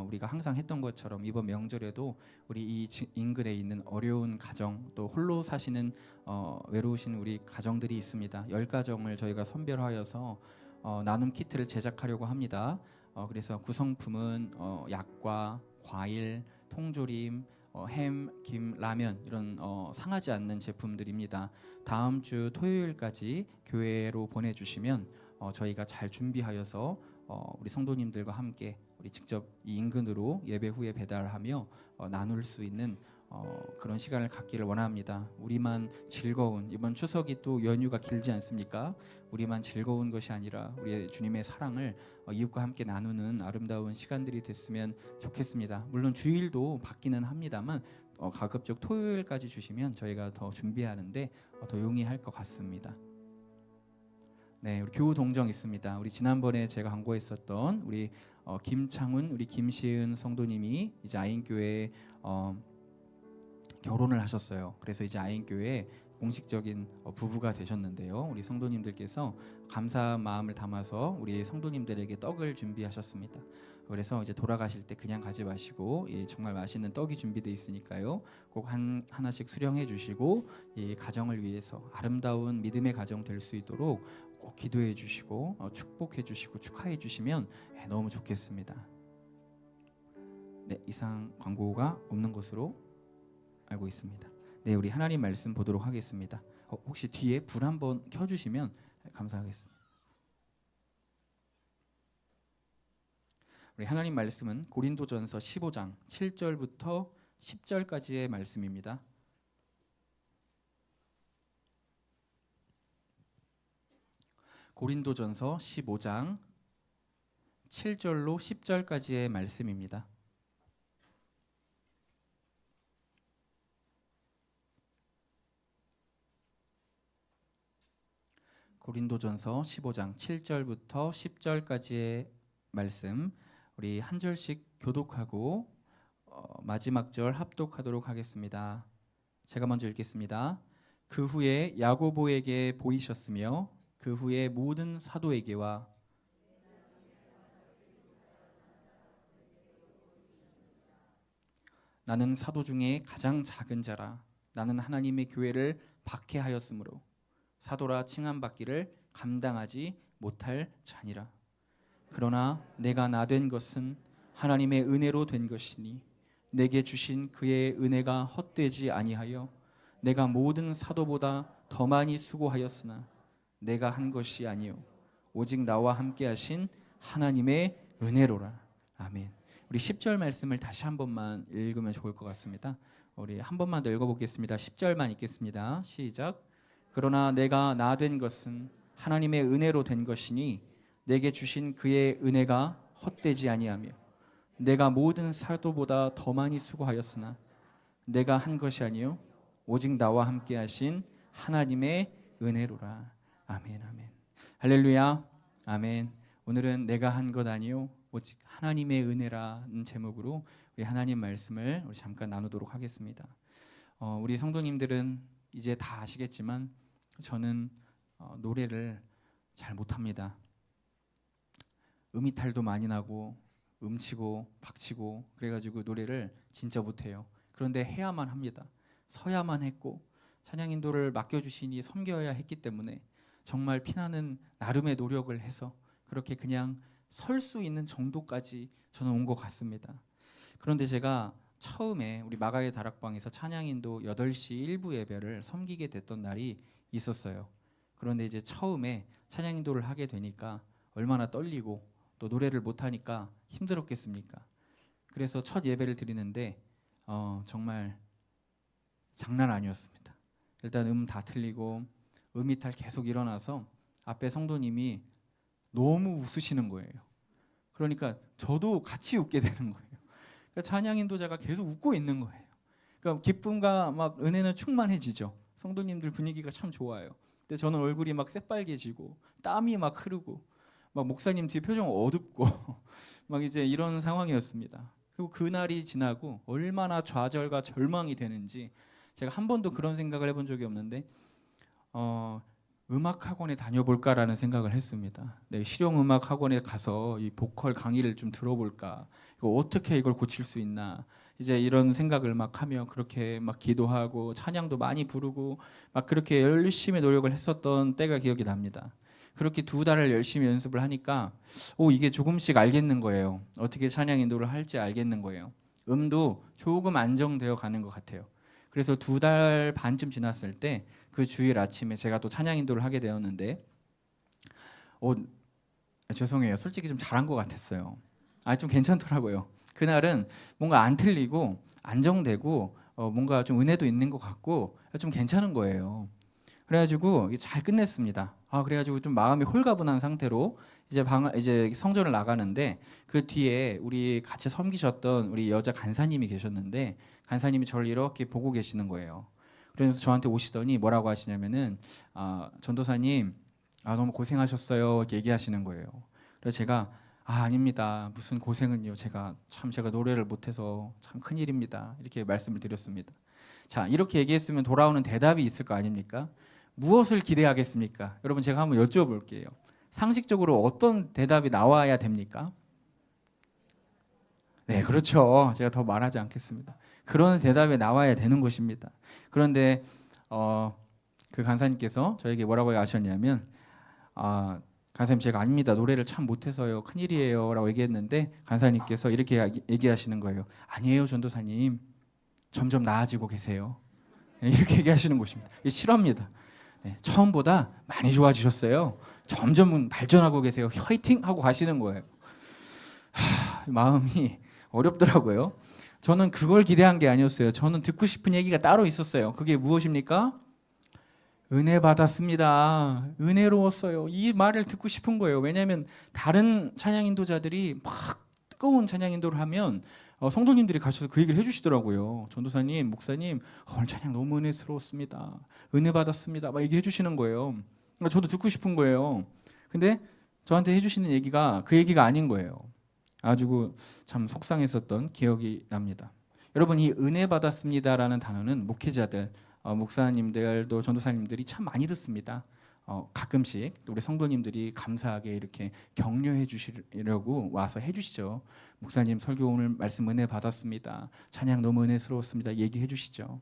우리가 항상 했던 것처럼 이번 명절에도 우리 이 인근에 있는 어려운 가정 또 홀로 사시는 외로우신 우리 가정들이 있습니다. 10가정을 저희가 선별하여서 나눔 키트를 제작하려고 합니다. 그래서 구성품은 약과 과일, 통조림, 햄, 김, 라면 이런 상하지 않는 제품들입니다. 다음 주 토요일까지 교회로 보내주시면 저희가 잘 준비하여서 우리 성도님들과 함께 우리 직접 이 인근으로 예배 후에 배달하며 나눌 수 있는 그런 시간을 갖기를 원합니다. 우리만 즐거운 이번 추석이 또 연휴가 길지 않습니까? 우리만 즐거운 것이 아니라 우리의 주님의 사랑을 이웃과 함께 나누는 아름다운 시간들이 됐으면 좋겠습니다. 물론 주일도 받기는 합니다만 가급적 토요일까지 주시면 저희가 더 준비하는데 더 용이할 것 같습니다. 네, 우리 교우 동정 있습니다. 우리 지난번에 제가 광고했었던 우리 김창훈, 우리 김시은 성도님이 이제 아인교회에 결혼을 하셨어요. 그래서 이제 아인교회에 공식적인 부부가 되셨는데요. 우리 성도님들께서 감사한 마음을 담아서 우리 성도님들에게 떡을 준비하셨습니다. 그래서 이제 돌아가실 때 그냥 가지 마시고 정말 맛있는 떡이 준비되어 있으니까요. 꼭 하나씩 수령해 주시고 이 가정을 위해서 아름다운 믿음의 가정 될 수 있도록 꼭 기도해 주시고 축복해 주시고 축하해 주시면 너무 좋겠습니다. 네, 이상 광고가 없는 것으로 알고 있습니다. 네, 우리 하나님 말씀 보도록 하겠습니다. 혹시 뒤에 불 한번 켜주시면 감사하겠습니다. 우리 하나님 말씀은 고린도전서 15장 7절부터 10절까지의 말씀입니다. 고린도전서 15장 7절로 10절까지의 말씀입니다. 고린도전서 15장 7절부터 10절까지의 말씀 우리 한 절씩 교독하고 마지막 절 합독하도록 하겠습니다. 제가 먼저 읽겠습니다. 그 후에 야고보에게 보이셨으며 그 후에 모든 사도에게와 나는 사도 중에 가장 작은 자라. 나는 하나님의 교회를 박해하였으므로 사도라 칭함받기를 감당하지 못할 자니라. 그러나 내가 나 된 것은 하나님의 은혜로 된 것이니 내게 주신 그의 은혜가 헛되지 아니하여 내가 모든 사도보다 더 많이 수고하였으나 내가 한 것이 아니요 오직 나와 함께 하신 하나님의 은혜로라. 아멘. 우리 10절 말씀을 다시 한 번만 읽으면 좋을 것 같습니다. 우리 한 번만 더 읽어보겠습니다. 10절만 읽겠습니다. 시작. 그러나 내가 나 된 것은 하나님의 은혜로 된 것이니 내게 주신 그의 은혜가 헛되지 아니하며 내가 모든 사도보다 더 많이 수고하였으나 내가 한 것이 아니요 오직 나와 함께 하신 하나님의 은혜로라. 아멘. 아멘. 할렐루야. 아멘. 오늘은 내가 한 것 아니요 오직 하나님의 은혜라는 제목으로 우리 하나님 말씀을 우리 잠깐 나누도록 하겠습니다. 우리 성도님들은 이제 다 아시겠지만 저는 노래를 잘 못합니다. 음이탈도 많이 나고 음치고 박치고 그래가지고 노래를 진짜 못해요. 그런데 해야만 합니다. 서야만 했고 찬양인도를 맡겨주시니 섬겨야 했기 때문에 정말 피나는 나름의 노력을 해서 그렇게 그냥 설 수 있는 정도까지 저는 온 것 같습니다. 그런데 제가 처음에 우리 마가의 다락방에서 찬양인도 8시 1부 예배를 섬기게 됐던 날이 있었어요. 그런데 이제 처음에 찬양인도를 하게 되니까 얼마나 떨리고 또 노래를 못하니까 힘들었겠습니까? 그래서 첫 예배를 드리는데 정말 장난 아니었습니다. 일단 다 틀리고 음이탈 계속 일어나서 앞에 성도님이 너무 웃으시는 거예요. 그러니까 저도 같이 웃게 되는 거예요. 그러니까 찬양 인도자가 계속 웃고 있는 거예요. 그러니까 기쁨과 막 은혜는 충만해지죠. 성도님들 분위기가 참 좋아요. 근데 저는 얼굴이 막 새빨개지고 땀이 막 흐르고 막 목사님 뒤에 표정 어둡고 막 이제 이런 상황이었습니다. 그리고 그날이 지나고 얼마나 좌절과 절망이 되는지 제가 한 번도 그런 생각을 해본 적이 없는데 음악 학원에 다녀볼까라는 생각을 했습니다. 네, 실용 음악 학원에 가서 이 보컬 강의를 좀 들어볼까. 이거 어떻게 이걸 고칠 수 있나. 이제 이런 생각을 막 하며 그렇게 막 기도하고 찬양도 많이 부르고 막 그렇게 열심히 노력을 했었던 때가 기억이 납니다. 그렇게 2달을 열심히 연습을 하니까 이게 조금씩 알겠는 거예요. 어떻게 찬양 인도를 할지 알겠는 거예요. 음도 조금 안정되어 가는 것 같아요. 그래서 2달 반쯤 지났을 때 그 주일 아침에 제가 또 찬양 인도를 하게 되었는데 죄송해요. 솔직히 좀 잘한 것 같았어요. 좀 괜찮더라고요. 그날은 뭔가 안 틀리고 안정되고 뭔가 좀 은혜도 있는 것 같고 좀 괜찮은 거예요. 그래가지고 잘 끝냈습니다. 그래가지고 좀 마음이 홀가분한 상태로 이제 성전을 나가는데 그 뒤에 우리 같이 섬기셨던 우리 여자 간사님이 계셨는데 간사님이 저를 이렇게 보고 계시는 거예요. 그래서 저한테 오시더니 뭐라고 하시냐면은 전도사님 너무 고생하셨어요 이렇게 얘기하시는 거예요. 그래서 제가 아닙니다. 무슨 고생은요. 제가 노래를 못해서 참 큰일입니다. 이렇게 말씀을 드렸습니다. 자, 이렇게 얘기했으면 돌아오는 대답이 있을 거 아닙니까? 무엇을 기대하겠습니까? 여러분 제가 한번 여쭤볼게요. 상식적으로 어떤 대답이 나와야 됩니까? 네, 그렇죠. 제가 더 말하지 않겠습니다. 그런 대답이 나와야 되는 것입니다. 그런데 그 간사님께서 저에게 뭐라고 하셨냐면 간사님 제가 아닙니다. 노래를 참 못해서요. 큰일이에요. 라고 얘기했는데 간사님께서 이렇게 얘기하시는 거예요. 아니에요 전도사님. 점점 나아지고 계세요. 이렇게 얘기하시는 것입니다. 이게 실화입니다. 네, 처음보다 많이 좋아지셨어요. 점점 발전하고 계세요. 화이팅! 하고 가시는 거예요. 마음이 어렵더라고요. 저는 그걸 기대한 게 아니었어요. 저는 듣고 싶은 얘기가 따로 있었어요. 그게 무엇입니까? 은혜 받았습니다. 은혜로웠어요. 이 말을 듣고 싶은 거예요. 왜냐하면 다른 찬양 인도자들이 막 뜨거운 찬양 인도를 하면 성도님들이 가셔서 그 얘기를 해주시더라고요. 전도사님, 목사님, 오늘 찬양 너무 은혜스러웠습니다. 은혜 받았습니다. 막 얘기해 주시는 거예요. 저도 듣고 싶은 거예요. 근데 저한테 해주시는 얘기가 그 얘기가 아닌 거예요. 아주 참 속상했었던 기억이 납니다. 여러분 이 은혜 받았습니다라는 단어는 목회자들, 목사님들도 전도사님들이 참 많이 듣습니다. 가끔씩 우리 성도님들이 감사하게 이렇게 격려해 주시려고 와서 해주시죠. 목사님 설교 오늘 말씀 은혜 받았습니다. 찬양 너무 은혜스러웠습니다. 얘기해 주시죠.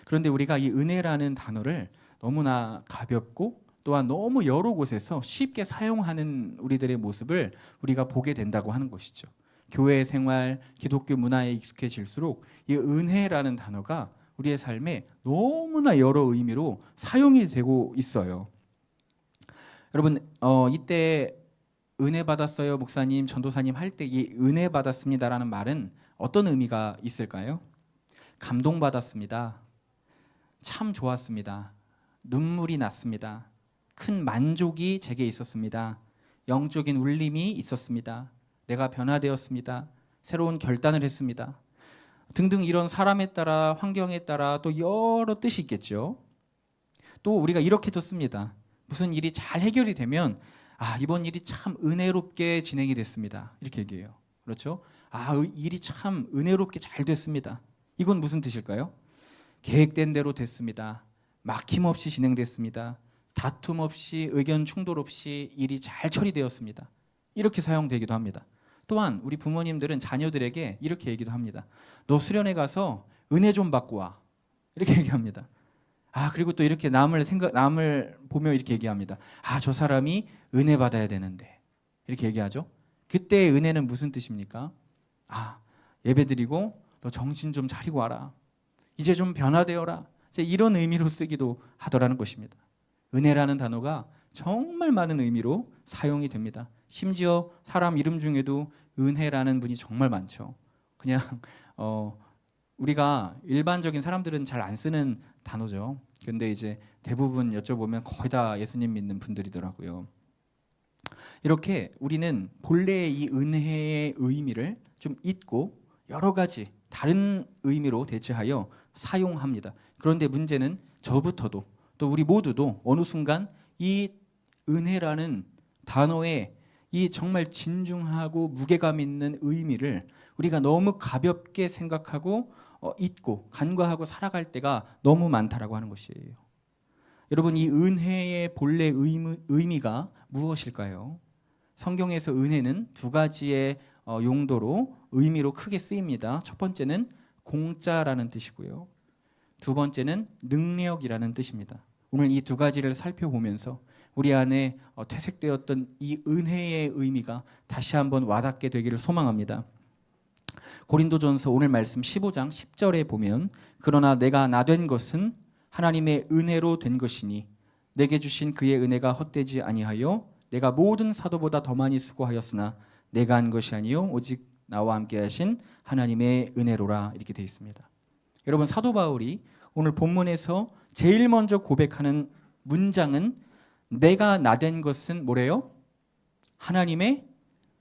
그런데 우리가 이 은혜라는 단어를 너무나 가볍고 또한 너무 여러 곳에서 쉽게 사용하는 우리들의 모습을 우리가 보게 된다고 하는 것이죠. 교회 생활, 기독교 문화에 익숙해질수록 이 은혜라는 단어가 우리의 삶에 너무나 여러 의미로 사용이 되고 있어요. 여러분 이때 은혜 받았어요 목사님, 전도사님 할 때 이 은혜 받았습니다라는 말은 어떤 의미가 있을까요? 감동받았습니다. 참 좋았습니다. 눈물이 났습니다. 큰 만족이 제게 있었습니다. 영적인 울림이 있었습니다. 내가 변화되었습니다. 새로운 결단을 했습니다. 등등 이런 사람에 따라 환경에 따라 또 여러 뜻이 있겠죠. 또 우리가 이렇게도 씁니다. 무슨 일이 잘 해결이 되면 이번 일이 참 은혜롭게 진행이 됐습니다. 이렇게 얘기해요. 그렇죠? 일이 참 은혜롭게 잘 됐습니다. 이건 무슨 뜻일까요? 계획된 대로 됐습니다. 막힘없이 진행됐습니다. 다툼 없이 의견 충돌 없이 일이 잘 처리되었습니다. 이렇게 사용되기도 합니다. 또한 우리 부모님들은 자녀들에게 이렇게 얘기도 합니다. 너 수련회 가서 은혜 좀 받고 와. 이렇게 얘기합니다. 그리고 또 이렇게 남을 보며 이렇게 얘기합니다. 저 사람이 은혜 받아야 되는데. 이렇게 얘기하죠. 그때의 은혜는 무슨 뜻입니까? 예배드리고 너 정신 좀 차리고 와라. 이제 좀 변화되어라. 이런 의미로 쓰기도 하더라는 것입니다. 은혜라는 단어가 정말 많은 의미로 사용이 됩니다. 심지어 사람 이름 중에도 은혜라는 분이 정말 많죠. 그냥 우리가 일반적인 사람들은 잘 안 쓰는 단어죠. 근데 이제 대부분 여쭤보면 거의 다 예수님 믿는 분들이더라고요. 이렇게 우리는 본래의 이 은혜의 의미를 좀 잊고 여러 가지 다른 의미로 대체하여 사용합니다. 그런데 문제는 저부터도 또 우리 모두도 어느 순간 이 은혜라는 단어의 이 정말 진중하고 무게감 있는 의미를 우리가 너무 가볍게 생각하고 잊고 간과하고 살아갈 때가 너무 많다라고 하는 것이에요. 여러분 이 은혜의 본래 의미가 무엇일까요? 성경에서 은혜는 두 가지의 용도로 의미로 크게 쓰입니다. 첫 번째는 공짜라는 뜻이고요. 두 번째는 능력이라는 뜻입니다. 오늘 이 두 가지를 살펴보면서 우리 안에 퇴색되었던 이 은혜의 의미가 다시 한번 와닿게 되기를 소망합니다. 고린도전서 오늘 말씀 15장 10절에 보면 그러나 내가 나 된 것은 하나님의 은혜로 된 것이니 내게 주신 그의 은혜가 헛되지 아니하여 내가 모든 사도보다 더 많이 수고하였으나 내가 한 것이 아니요 오직 나와 함께 하신 하나님의 은혜로라. 이렇게 되어 있습니다. 여러분 사도 바울이 오늘 본문에서 제일 먼저 고백하는 문장은 내가 나 된 것은 뭐래요? 하나님의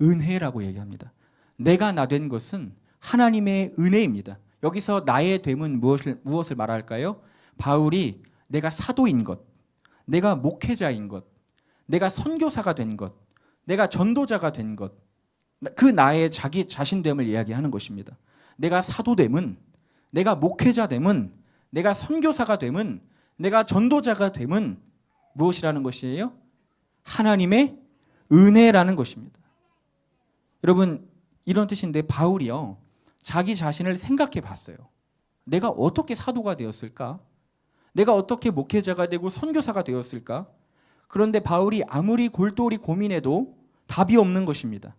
은혜라고 얘기합니다. 내가 나 된 것은 하나님의 은혜입니다. 여기서 나의 됨은 무엇을 말할까요? 바울이 내가 사도인 것, 내가 목회자인 것, 내가 선교사가 된 것, 내가 전도자가 된 것, 그 나의 자기 자신됨을 이야기하는 것입니다. 내가 사도됨은, 내가 목회자됨은, 내가 선교사가 됨은, 내가 전도자가 됨은 무엇이라는 것이에요? 하나님의 은혜라는 것입니다. 여러분 이런 뜻인데 바울이요 자기 자신을 생각해 봤어요. 내가 어떻게 사도가 되었을까? 내가 어떻게 목회자가 되고 선교사가 되었을까? 그런데 바울이 아무리 골똘히 고민해도 답이 없는 것입니다.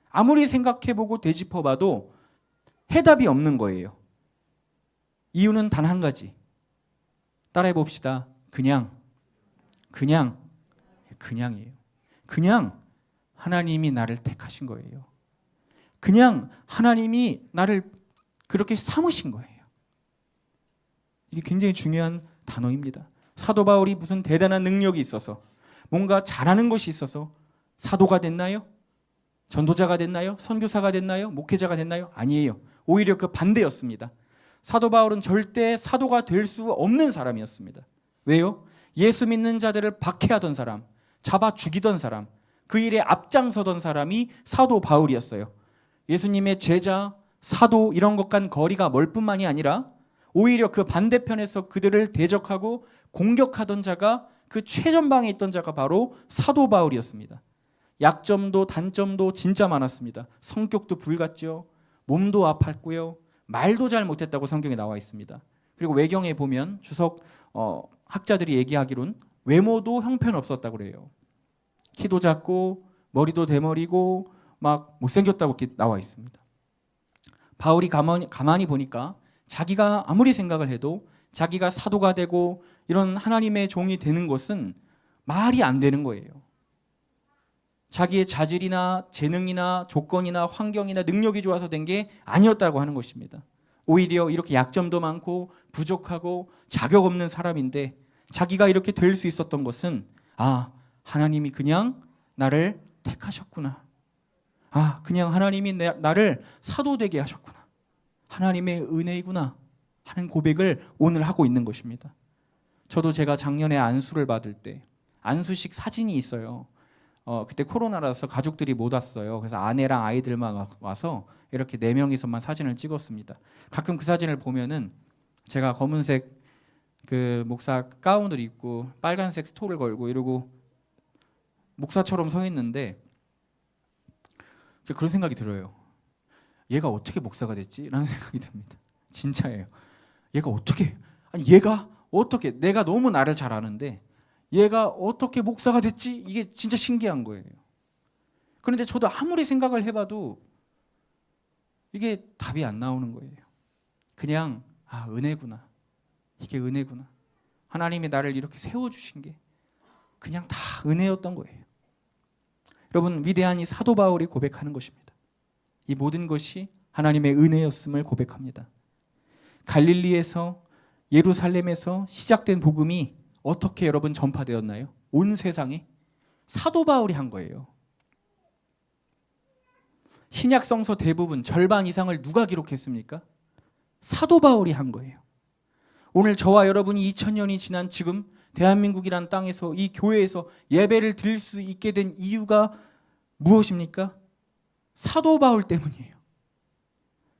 아무리 생각해보고 되짚어봐도 해답이 없는 거예요. 이유는 단 한 가지. 따라해 봅시다. 그냥이에요. 그냥 하나님이 나를 택하신 거예요. 그냥 하나님이 나를 그렇게 삼으신 거예요. 이게 굉장히 중요한 단어입니다. 사도 바울이 무슨 대단한 능력이 있어서 뭔가 잘하는 것이 있어서 사도가 됐나요? 전도자가 됐나요? 선교사가 됐나요? 목회자가 됐나요? 아니에요. 오히려 그 반대였습니다. 사도 바울은 절대 사도가 될 수 없는 사람이었습니다. 왜요? 예수 믿는 자들을 박해하던 사람, 잡아 죽이던 사람, 그 일에 앞장서던 사람이 사도 바울이었어요. 예수님의 제자, 사도 이런 것과는 거리가 멀 뿐만이 아니라 오히려 그 반대편에서 그들을 대적하고 공격하던 자가 그 최전방에 있던 자가 바로 사도 바울이었습니다. 약점도 단점도 진짜 많았습니다. 성격도 불같죠. 몸도 아팠고요. 말도 잘 못했다고 성경에 나와 있습니다. 그리고 외경에 보면 주석 학자들이 얘기하기로는 외모도 형편없었다고 그래요. 키도 작고 머리도 대머리고 막 못생겼다고 이렇게 나와 있습니다. 바울이 가만히 보니까 자기가 아무리 생각을 해도 자기가 사도가 되고 이런 하나님의 종이 되는 것은 말이 안 되는 거예요. 자기의 자질이나 재능이나 조건이나 환경이나 능력이 좋아서 된 게 아니었다고 하는 것입니다. 오히려 이렇게 약점도 많고 부족하고 자격 없는 사람인데 자기가 이렇게 될 수 있었던 것은 하나님이 그냥 나를 택하셨구나. 그냥 하나님이 나를 사도 되게 하셨구나. 하나님의 은혜이구나 하는 고백을 오늘 하고 있는 것입니다. 저도 제가 작년에 안수를 받을 때 안수식 사진이 있어요. 그때 코로나라서 가족들이 못 왔어요. 그래서 아내랑 아이들만 와서 이렇게 4명이서만 사진을 찍었습니다. 가끔 그 사진을 보면은 제가 검은색 그 목사 가운을 입고 빨간색 스토를 걸고 이러고 목사처럼 서 있는데 그런 생각이 들어요. 얘가 어떻게 목사가 됐지? 라는 생각이 듭니다. 진짜예요. 얘가 어떻게 내가 너무 나를 잘 아는데 얘가 어떻게 목사가 됐지? 이게 진짜 신기한 거예요. 그런데 저도 아무리 생각을 해봐도 이게 답이 안 나오는 거예요. 그냥 은혜구나. 이게 은혜구나. 하나님이 나를 이렇게 세워주신 게 그냥 다 은혜였던 거예요. 여러분, 위대한 이 사도 바울이 고백하는 것입니다. 이 모든 것이 하나님의 은혜였음을 고백합니다. 갈릴리에서 예루살렘에서 시작된 복음이 어떻게 여러분 전파되었나요? 온 세상에 사도 바울이 한 거예요. 신약 성서 대부분 절반 이상을 누가 기록했습니까? 사도 바울이 한 거예요. 오늘 저와 여러분이 2000년이 지난 지금 대한민국이란 땅에서 이 교회에서 예배를 드릴 수 있게 된 이유가 무엇입니까? 사도 바울 때문이에요.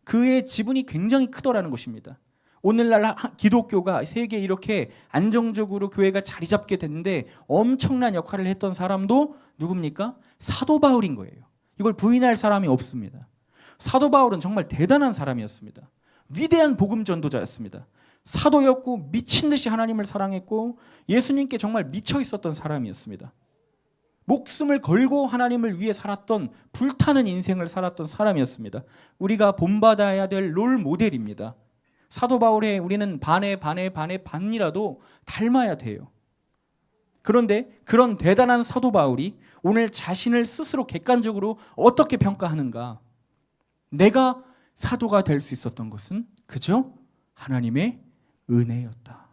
그의 지분이 굉장히 크더라는 것입니다. 오늘날 기독교가 세계에 이렇게 안정적으로 교회가 자리 잡게 됐는데 엄청난 역할을 했던 사람도 누굽니까? 사도 바울인 거예요. 이걸 부인할 사람이 없습니다. 사도 바울은 정말 대단한 사람이었습니다. 위대한 복음 전도자였습니다. 사도였고 미친 듯이 하나님을 사랑했고 예수님께 정말 미쳐 있었던 사람이었습니다. 목숨을 걸고 하나님을 위해 살았던 불타는 인생을 살았던 사람이었습니다. 우리가 본받아야 될 롤 모델입니다. 사도 바울의 우리는 반이라도 닮아야 돼요. 그런데 그런 대단한 사도 바울이 오늘 자신을 스스로 객관적으로 어떻게 평가하는가? 내가 사도가 될 수 있었던 것은 그저 하나님의 은혜였다.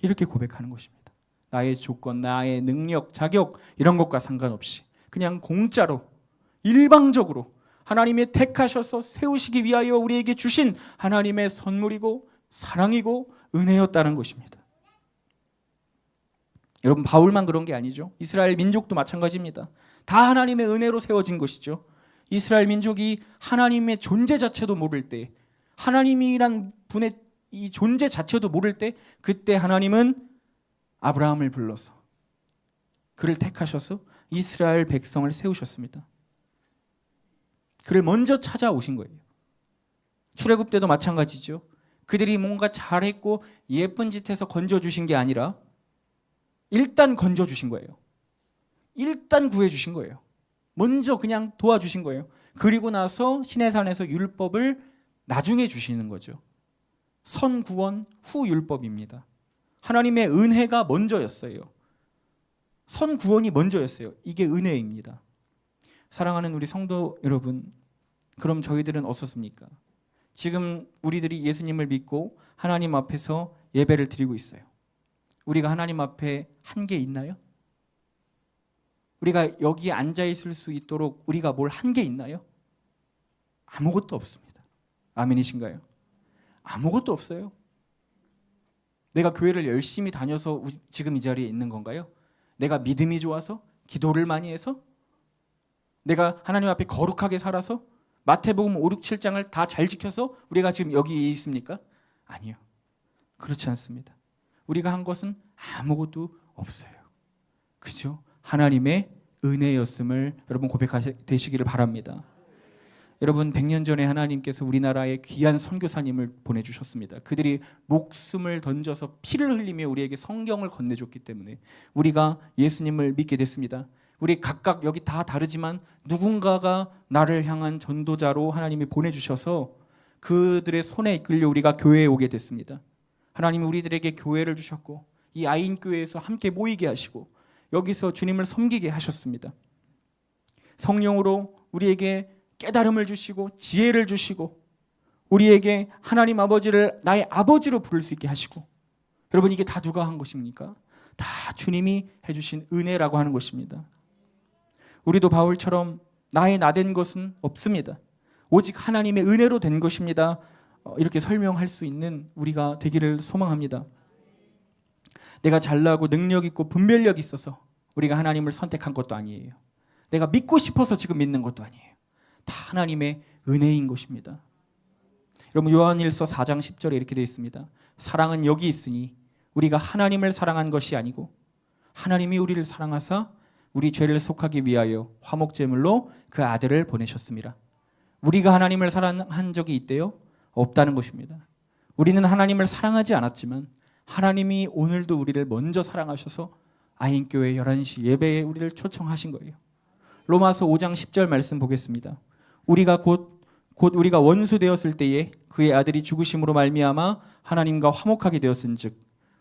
이렇게 고백하는 것입니다. 나의 조건, 나의 능력, 자격 이런 것과 상관없이 그냥 공짜로 일방적으로 하나님이 택하셔서 세우시기 위하여 우리에게 주신 하나님의 선물이고 사랑이고 은혜였다는 것입니다. 여러분, 바울만 그런 게 아니죠. 이스라엘 민족도 마찬가지입니다. 다 하나님의 은혜로 세워진 것이죠. 이스라엘 민족이 하나님의 존재 자체도 모를 때, 하나님이란 분의 이 존재 자체도 모를 때, 그때 하나님은 아브라함을 불러서 그를 택하셔서 이스라엘 백성을 세우셨습니다. 그를 먼저 찾아오신 거예요. 출애굽 때도 마찬가지죠. 그들이 뭔가 잘했고 예쁜 짓 해서 건져주신 게 아니라 일단 건져주신 거예요. 일단 구해주신 거예요. 먼저 그냥 도와주신 거예요. 그리고 나서 시내산에서 율법을 나중에 주시는 거죠. 선구원 후 율법입니다. 하나님의 은혜가 먼저였어요. 선구원이 먼저였어요. 이게 은혜입니다. 사랑하는 우리 성도 여러분, 그럼 저희들은 어떻습니까? 지금 우리들이 예수님을 믿고 하나님 앞에서 예배를 드리고 있어요. 우리가 하나님 앞에 한 게 있나요? 우리가 여기에 앉아 있을 수 있도록 우리가 뭘 한 게 있나요? 아무것도 없습니다. 아멘이신가요? 아무것도 없어요. 내가 교회를 열심히 다녀서 지금 이 자리에 있는 건가요? 내가 믿음이 좋아서? 기도를 많이 해서? 내가 하나님 앞에 거룩하게 살아서? 마태복음 5, 6, 7장을 다 잘 지켜서 우리가 지금 여기 있습니까? 아니요. 그렇지 않습니다. 우리가 한 것은 아무것도 없어요. 그죠? 하나님의 은혜였음을 여러분 고백되시기를 바랍니다. 여러분 100년 전에 하나님께서 우리나라에 귀한 선교사님을 보내주셨습니다. 그들이 목숨을 던져서 피를 흘리며 우리에게 성경을 건네줬기 때문에 우리가 예수님을 믿게 됐습니다. 우리 각각 여기 다 다르지만 누군가가 나를 향한 전도자로 하나님이 보내주셔서 그들의 손에 이끌려 우리가 교회에 오게 됐습니다. 하나님이 우리들에게 교회를 주셨고 이 아인교회에서 함께 모이게 하시고 여기서 주님을 섬기게 하셨습니다. 성령으로 우리에게 깨달음을 주시고 지혜를 주시고 우리에게 하나님 아버지를 나의 아버지로 부를 수 있게 하시고, 여러분 이게 다 누가 한 것입니까? 다 주님이 해주신 은혜라고 하는 것입니다. 우리도 바울처럼 나의 나된 것은 없습니다. 오직 하나님의 은혜로 된 것입니다. 이렇게 설명할 수 있는 우리가 되기를 소망합니다. 내가 잘나고 능력 있고 분별력 있어서 우리가 하나님을 선택한 것도 아니에요. 내가 믿고 싶어서 지금 믿는 것도 아니에요. 다 하나님의 은혜인 것입니다. 여러분 요한일서 4장 10절에 이렇게 되어 있습니다. 사랑은 여기 있으니 우리가 하나님을 사랑한 것이 아니고 하나님이 우리를 사랑하사 우리 죄를 속하기 위하여 화목제물로 그 아들을 보내셨습니다. 우리가 하나님을 사랑한 적이 있대요? 없다는 것입니다. 우리는 하나님을 사랑하지 않았지만 하나님이 오늘도 우리를 먼저 사랑하셔서 아인교회 11시 예배에 우리를 초청하신 거예요. 로마서 5장 10절 말씀 보겠습니다. 우리가 곧 우리가 원수 되었을 때에 그의 아들이 죽으심으로 말미암아 하나님과 화목하게 되었은즉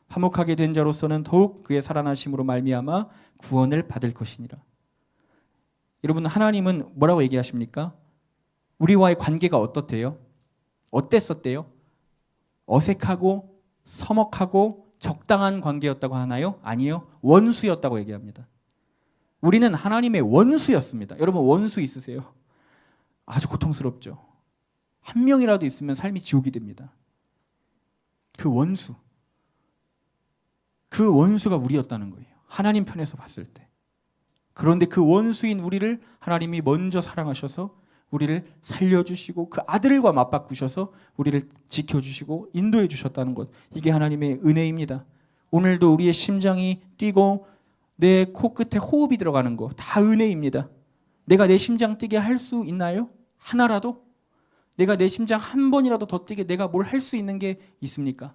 화목하게 된 자로서는 더욱 그의 살아나심으로 말미암아 구원을 받을 것이니라. 여러분 하나님은 뭐라고 얘기하십니까? 우리와의 관계가 어떻대요? 어땠었대요? 어색하고 서먹하고 적당한 관계였다고 하나요? 아니요. 원수였다고 얘기합니다. 우리는 하나님의 원수였습니다. 여러분 원수 있으세요? 아주 고통스럽죠. 한 명이라도 있으면 삶이 지옥이 됩니다. 그 원수가 우리였다는 거예요. 하나님 편에서 봤을 때. 그런데 그 원수인 우리를 하나님이 먼저 사랑하셔서 우리를 살려주시고 그 아들과 맞바꾸셔서 우리를 지켜주시고 인도해 주셨다는 것, 이게 하나님의 은혜입니다. 오늘도 우리의 심장이 뛰고 내 코끝에 호흡이 들어가는 거 다 은혜입니다. 내가 내 심장 뛰게 할 수 있나요? 하나라도? 내가 내 심장 한 번이라도 더 뛰게 내가 뭘 할 수 있는 게 있습니까?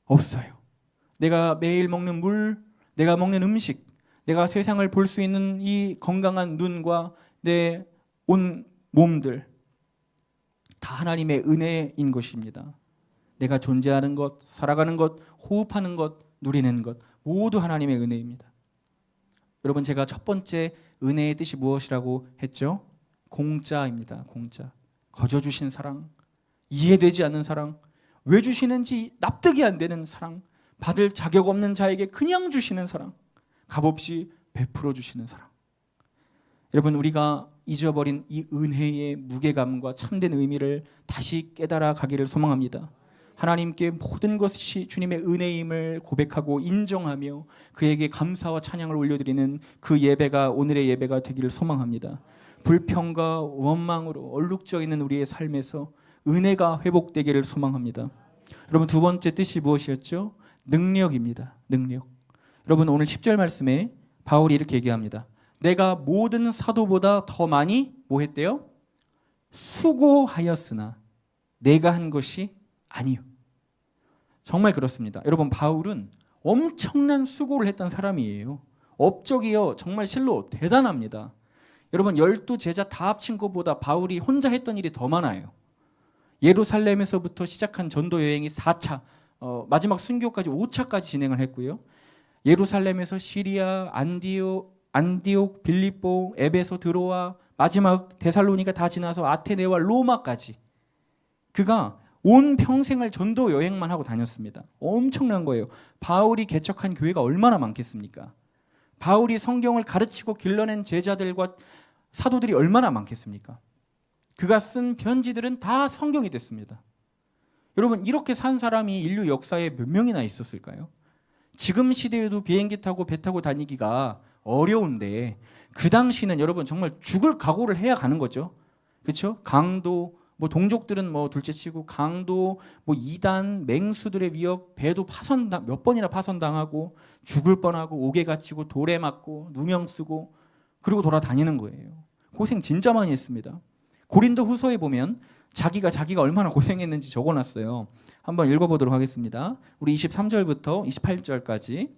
없어요. 내가 매일 먹는 물, 내가 먹는 음식, 내가 세상을 볼 수 있는 이 건강한 눈과 내 온 몸들 다 하나님의 은혜인 것입니다. 내가 존재하는 것, 살아가는 것, 호흡하는 것, 누리는 것 모두 하나님의 은혜입니다. 여러분 제가 첫 번째 은혜의 뜻이 무엇이라고 했죠? 공짜입니다. 공짜. 거저 주신 사랑, 이해되지 않는 사랑, 왜 주시는지 납득이 안 되는 사랑, 받을 자격 없는 자에게 그냥 주시는 사랑, 값없이 베풀어 주시는 사랑. 여러분 우리가 잊어버린 이 은혜의 무게감과 참된 의미를 다시 깨달아 가기를 소망합니다. 하나님께 모든 것이 주님의 은혜임을 고백하고 인정하며 그에게 감사와 찬양을 올려드리는 그 예배가 오늘의 예배가 되기를 소망합니다. 불평과 원망으로 얼룩져 있는 우리의 삶에서 은혜가 회복되기를 소망합니다. 여러분 두 번째 뜻이 무엇이었죠? 능력입니다. 능력. 여러분 오늘 10절 말씀에 바울이 이렇게 얘기합니다. 내가 모든 사도보다 더 많이 뭐 했대요? 수고하였으나 내가 한 것이 아니요. 정말 그렇습니다. 여러분 바울은 엄청난 수고를 했던 사람이에요. 업적이요 정말 실로 대단합니다. 여러분 12제자 다 합친 것보다 바울이 혼자 했던 일이 더 많아요. 예루살렘에서부터 시작한 전도 여행이 4차, 마지막 순교까지 5차까지 진행을 했고요. 예루살렘에서 시리아, 안디옥, 빌립보, 에베소, 드로아, 마지막 데살로니가 다 지나서 아테네와 로마까지 그가 온 평생을 전도 여행만 하고 다녔습니다. 엄청난 거예요. 바울이 개척한 교회가 얼마나 많겠습니까? 바울이 성경을 가르치고 길러낸 제자들과 사도들이 얼마나 많겠습니까? 그가 쓴 편지들은 다 성경이 됐습니다. 여러분 이렇게 산 사람이 인류 역사에 몇 명이나 있었을까요? 지금 시대에도 비행기 타고 배 타고 다니기가 어려운데 그 당시는 여러분 정말 죽을 각오를 해야 가는 거죠. 그렇죠? 강도, 뭐 동족들은 뭐 둘째치고 강도, 뭐 이단, 맹수들의 위협, 배도 몇 번이나 파손당하고 죽을 뻔하고 옥에 갇히고 돌에 맞고 누명 쓰고 그리고 돌아다니는 거예요. 고생 진짜 많이 했습니다. 고린도 후서에 보면 자기가 얼마나 고생했는지 적어놨어요. 한번 읽어보도록 하겠습니다. 우리 23절부터 28절까지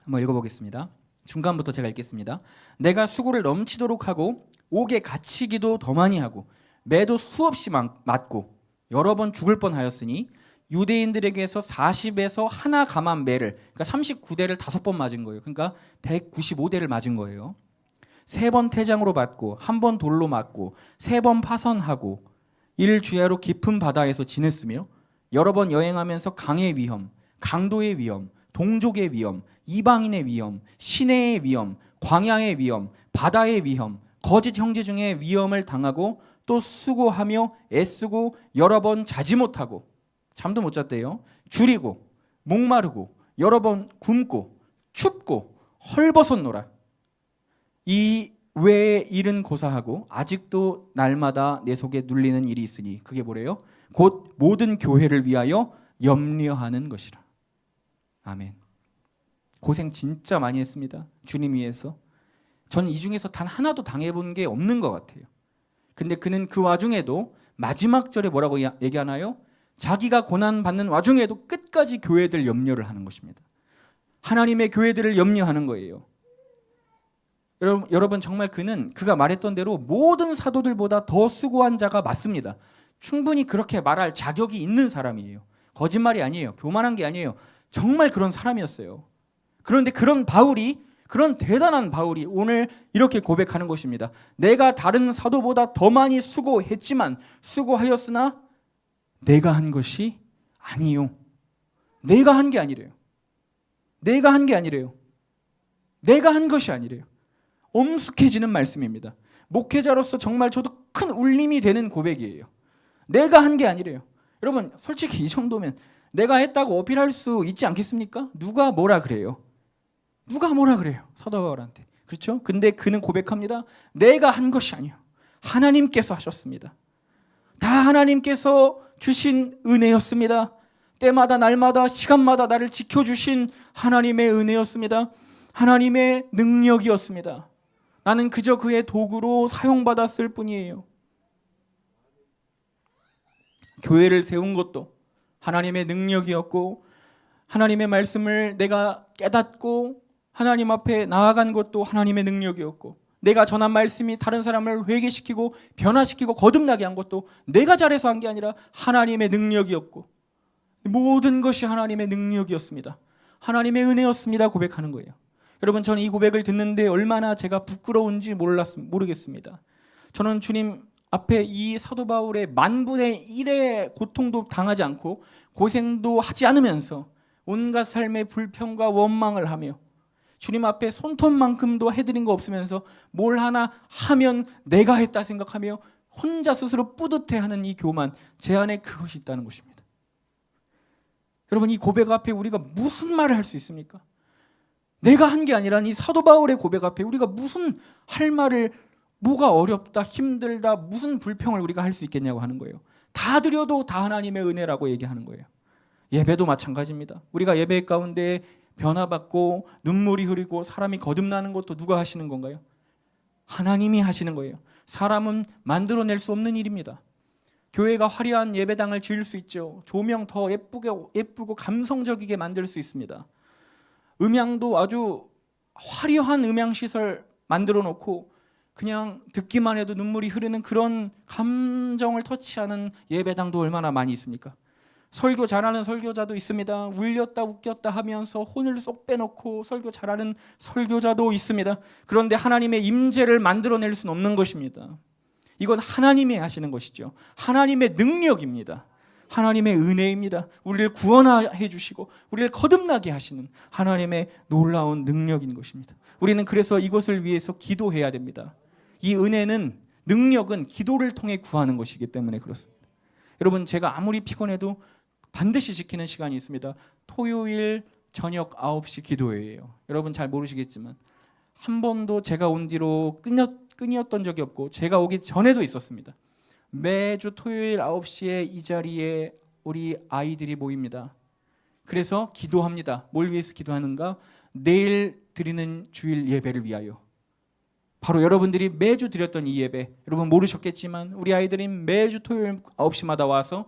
한번 읽어보겠습니다. 중간부터 제가 읽겠습니다. 내가 수고를 넘치도록 하고 옥에 갇히기도 더 많이 하고 매도 수없이 맞고 여러 번 죽을 뻔하였으니 유대인들에게서 40에서 하나 감한 매를, 그러니까 39대를 5번 맞은 거예요. 그러니까 195대를 맞은 거예요. 3번 태장으로 맞고 1번 돌로 맞고 3번 파선하고 일주야로 깊은 바다에서 지냈으며 여러 번 여행하면서 강의 위험, 강도의 위험, 동족의 위험, 이방인의 위험, 시내의 위험, 광야의 위험, 바다의 위험, 거짓 형제 중에 위험을 당하고 또 수고하며 애쓰고 여러 번 자지 못하고 잠도 못 잤대요. 줄이고 목마르고 여러 번 굶고 춥고 헐벗었노라. 이 외의 일은 고사하고 아직도 날마다 내 속에 눌리는 일이 있으니 그게 뭐래요? 곧 모든 교회를 위하여 염려하는 것이라. 아멘. 고생 진짜 많이 했습니다. 주님 위해서. 저는 이 중에서 단 하나도 당해본 게 없는 것 같아요. 근데 그는 그 와중에도 마지막 절에 뭐라고 얘기하나요? 자기가 고난받는 와중에도 끝까지 교회들 염려를 하는 것입니다. 하나님의 교회들을 염려하는 거예요. 여러분 정말 그가 말했던 대로 모든 사도들보다 더 수고한 자가 맞습니다. 충분히 그렇게 말할 자격이 있는 사람이에요. 거짓말이 아니에요. 교만한 게 아니에요. 정말 그런 사람이었어요. 그런데 그런 대단한 바울이 오늘 이렇게 고백하는 것입니다. 내가 다른 사도보다 더 많이 수고하였으나 내가 한 것이 아니요. 내가 한 게 아니래요. 내가 한 것이 아니래요. 엄숙해지는 말씀입니다. 목회자로서 정말 저도 큰 울림이 되는 고백이에요. 내가 한 게 아니래요. 여러분 솔직히 이 정도면 내가 했다고 어필할 수 있지 않겠습니까? 누가 뭐라 그래요? 사도 바울한테. 그렇죠? 근데 그는 고백합니다. 내가 한 것이 아니요. 하나님께서 하셨습니다. 다 하나님께서 주신 은혜였습니다. 때마다 날마다 시간마다 나를 지켜주신 하나님의 은혜였습니다. 하나님의 능력이었습니다. 나는 그저 그의 도구로 사용받았을 뿐이에요. 교회를 세운 것도 하나님의 능력이었고 하나님의 말씀을 내가 깨닫고 하나님 앞에 나아간 것도 하나님의 능력이었고 내가 전한 말씀이 다른 사람을 회개시키고 변화시키고 거듭나게 한 것도 내가 잘해서 한 게 아니라 하나님의 능력이었고 모든 것이 하나님의 능력이었습니다. 하나님의 은혜였습니다. 고백하는 거예요. 여러분 저는 이 고백을 듣는데 얼마나 제가 부끄러운지 모르겠습니다. 저는 주님 앞에 이 사도 바울의 10,000분의 1의 고통도 당하지 않고 고생도 하지 않으면서 온갖 삶의 불평과 원망을 하며 주님 앞에 손톱만큼도 해드린 거 없으면서 뭘 하나 하면 내가 했다 생각하며 혼자 스스로 뿌듯해하는 이 교만, 제 안에 그것이 있다는 것입니다. 여러분 이 고백 앞에 우리가 무슨 말을 할 수 있습니까? 내가 한 게 아니라 이 사도 바울의 고백 앞에 우리가 무슨 할 말을, 뭐가 어렵다 힘들다 무슨 불평을 우리가 할 수 있겠냐고 하는 거예요. 다 드려도 다 하나님의 은혜라고 얘기하는 거예요. 예배도 마찬가지입니다. 우리가 예배 가운데 변화받고 눈물이 흐르고 사람이 거듭나는 것도 누가 하시는 건가요? 하나님이 하시는 거예요. 사람은 만들어낼 수 없는 일입니다. 교회가 화려한 예배당을 지을 수 있죠. 조명 더 예쁘고 감성적이게 만들 수 있습니다. 음향도 아주 화려한 음향시설 만들어 놓고 그냥 듣기만 해도 눈물이 흐르는 그런 감정을 터치하는 예배당도 얼마나 많이 있습니까? 설교 잘하는 설교자도 있습니다. 울렸다 웃겼다 하면서 혼을 쏙 빼놓고 설교 잘하는 설교자도 있습니다. 그런데 하나님의 임재를 만들어낼 수는 없는 것입니다. 이건 하나님이 하시는 것이죠. 하나님의 능력입니다. 하나님의 은혜입니다. 우리를 구원해 주시고 우리를 거듭나게 하시는 하나님의 놀라운 능력인 것입니다. 우리는 그래서 이것을 위해서 기도해야 됩니다. 이 은혜는, 능력은 기도를 통해 구하는 것이기 때문에 그렇습니다. 여러분 제가 아무리 피곤해도 반드시 지키는 시간이 있습니다. 토요일 저녁 9시 기도회예요. 여러분 잘 모르시겠지만 한 번도 제가 온 뒤로 끊이었던 적이 없고 제가 오기 전에도 있었습니다. 매주 토요일 9시에 이 자리에 우리 아이들이 모입니다. 그래서 기도합니다. 뭘 위해서 기도하는가? 내일 드리는 주일 예배를 위하여. 바로 여러분들이 매주 드렸던 이 예배, 여러분 모르셨겠지만 우리 아이들이 매주 토요일 9시마다 와서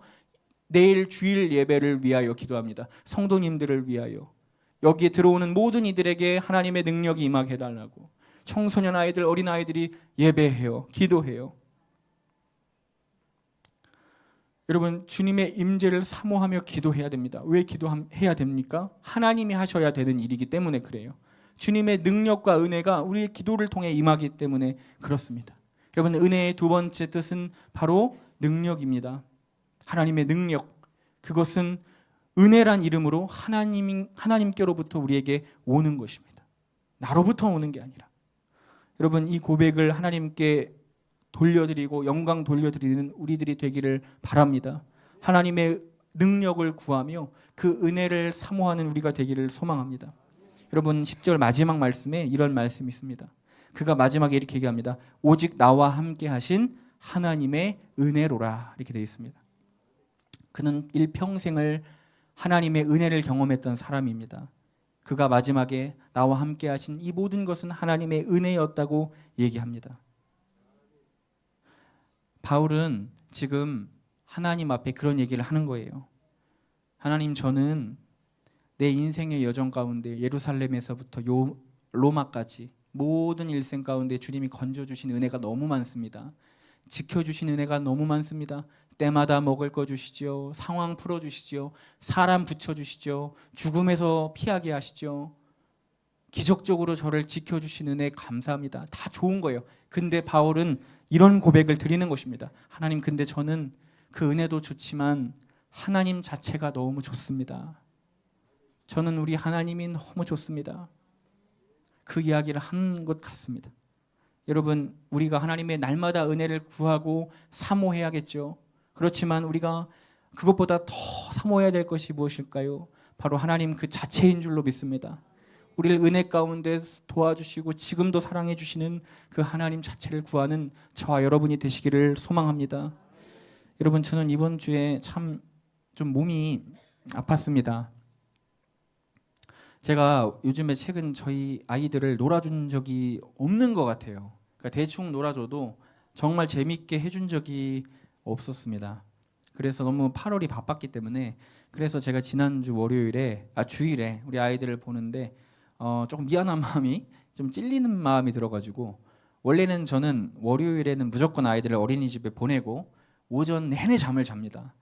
내일 주일 예배를 위하여 기도합니다. 성도님들을 위하여. 여기에 들어오는 모든 이들에게 하나님의 능력이 임하게 해달라고. 청소년 아이들, 어린 아이들이 예배해요. 기도해요. 여러분, 주님의 임재를 사모하며 기도해야 됩니다. 왜 기도해야 됩니까? 하나님이 하셔야 되는 일이기 때문에 그래요. 주님의 능력과 은혜가 우리의 기도를 통해 임하기 때문에 그렇습니다. 여러분, 은혜의 두 번째 뜻은 바로 능력입니다. 하나님의 능력, 그것은 은혜란 이름으로 하나님께로부터 우리에게 오는 것입니다. 나로부터 오는 게 아니라. 여러분, 이 고백을 하나님께 돌려드리고 영광 돌려드리는 우리들이 되기를 바랍니다. 하나님의 능력을 구하며 그 은혜를 사모하는 우리가 되기를 소망합니다. 여러분, 10절 마지막 말씀에 이런 말씀이 있습니다. 그가 마지막에 이렇게 얘기합니다. 오직 나와 함께 하신 하나님의 은혜로라, 이렇게 되어 있습니다. 그는 일평생을 하나님의 은혜를 경험했던 사람입니다. 그가 마지막에 나와 함께 하신 이 모든 것은 하나님의 은혜였다고 얘기합니다. 바울은 지금 하나님 앞에 그런 얘기를 하는 거예요. 하나님, 저는 내 인생의 여정 가운데 예루살렘에서부터 로마까지 모든 일생 가운데 주님이 건져주신 은혜가 너무 많습니다. 지켜주신 은혜가 너무 많습니다. 때마다 먹을 거 주시죠. 상황 풀어주시죠. 사람 붙여주시죠. 죽음에서 피하게 하시죠. 기적적으로 저를 지켜주신 은혜 감사합니다. 다 좋은 거예요. 근데 바울은 이런 고백을 드리는 것입니다. 하나님, 근데 저는 그 은혜도 좋지만 하나님 자체가 너무 좋습니다. 저는 우리 하나님이 너무 좋습니다. 그 이야기를 한 것 같습니다. 여러분, 우리가 하나님의 날마다 은혜를 구하고 사모해야겠죠. 그렇지만 우리가 그것보다 더 사모해야 될 것이 무엇일까요? 바로 하나님 그 자체인 줄로 믿습니다. 우리를 은혜 가운데 도와주시고 지금도 사랑해 주시는 그 하나님 자체를 구하는 저와 여러분이 되시기를 소망합니다. 여러분, 저는 이번 주에 참 좀 몸이 아팠습니다. 제가 요즘에 최근 저희 아이들을 놀아준 적이 없는 것 같아요. 그러니까 대충 놀아줘도 정말 재밌게 해준 적이 없었습니다. 그래서 너무 8월이 바빴기 때문에, 그래서 제가 지난주 주일에 우리 아이들을 보는데 조금 미안한 마음이, 좀 찔리는 마음이 들어가지고, 원래는 저는 월요일에는 무조건 아이들을 어린이집에 보내고 오전 내내 잠을 잡니다.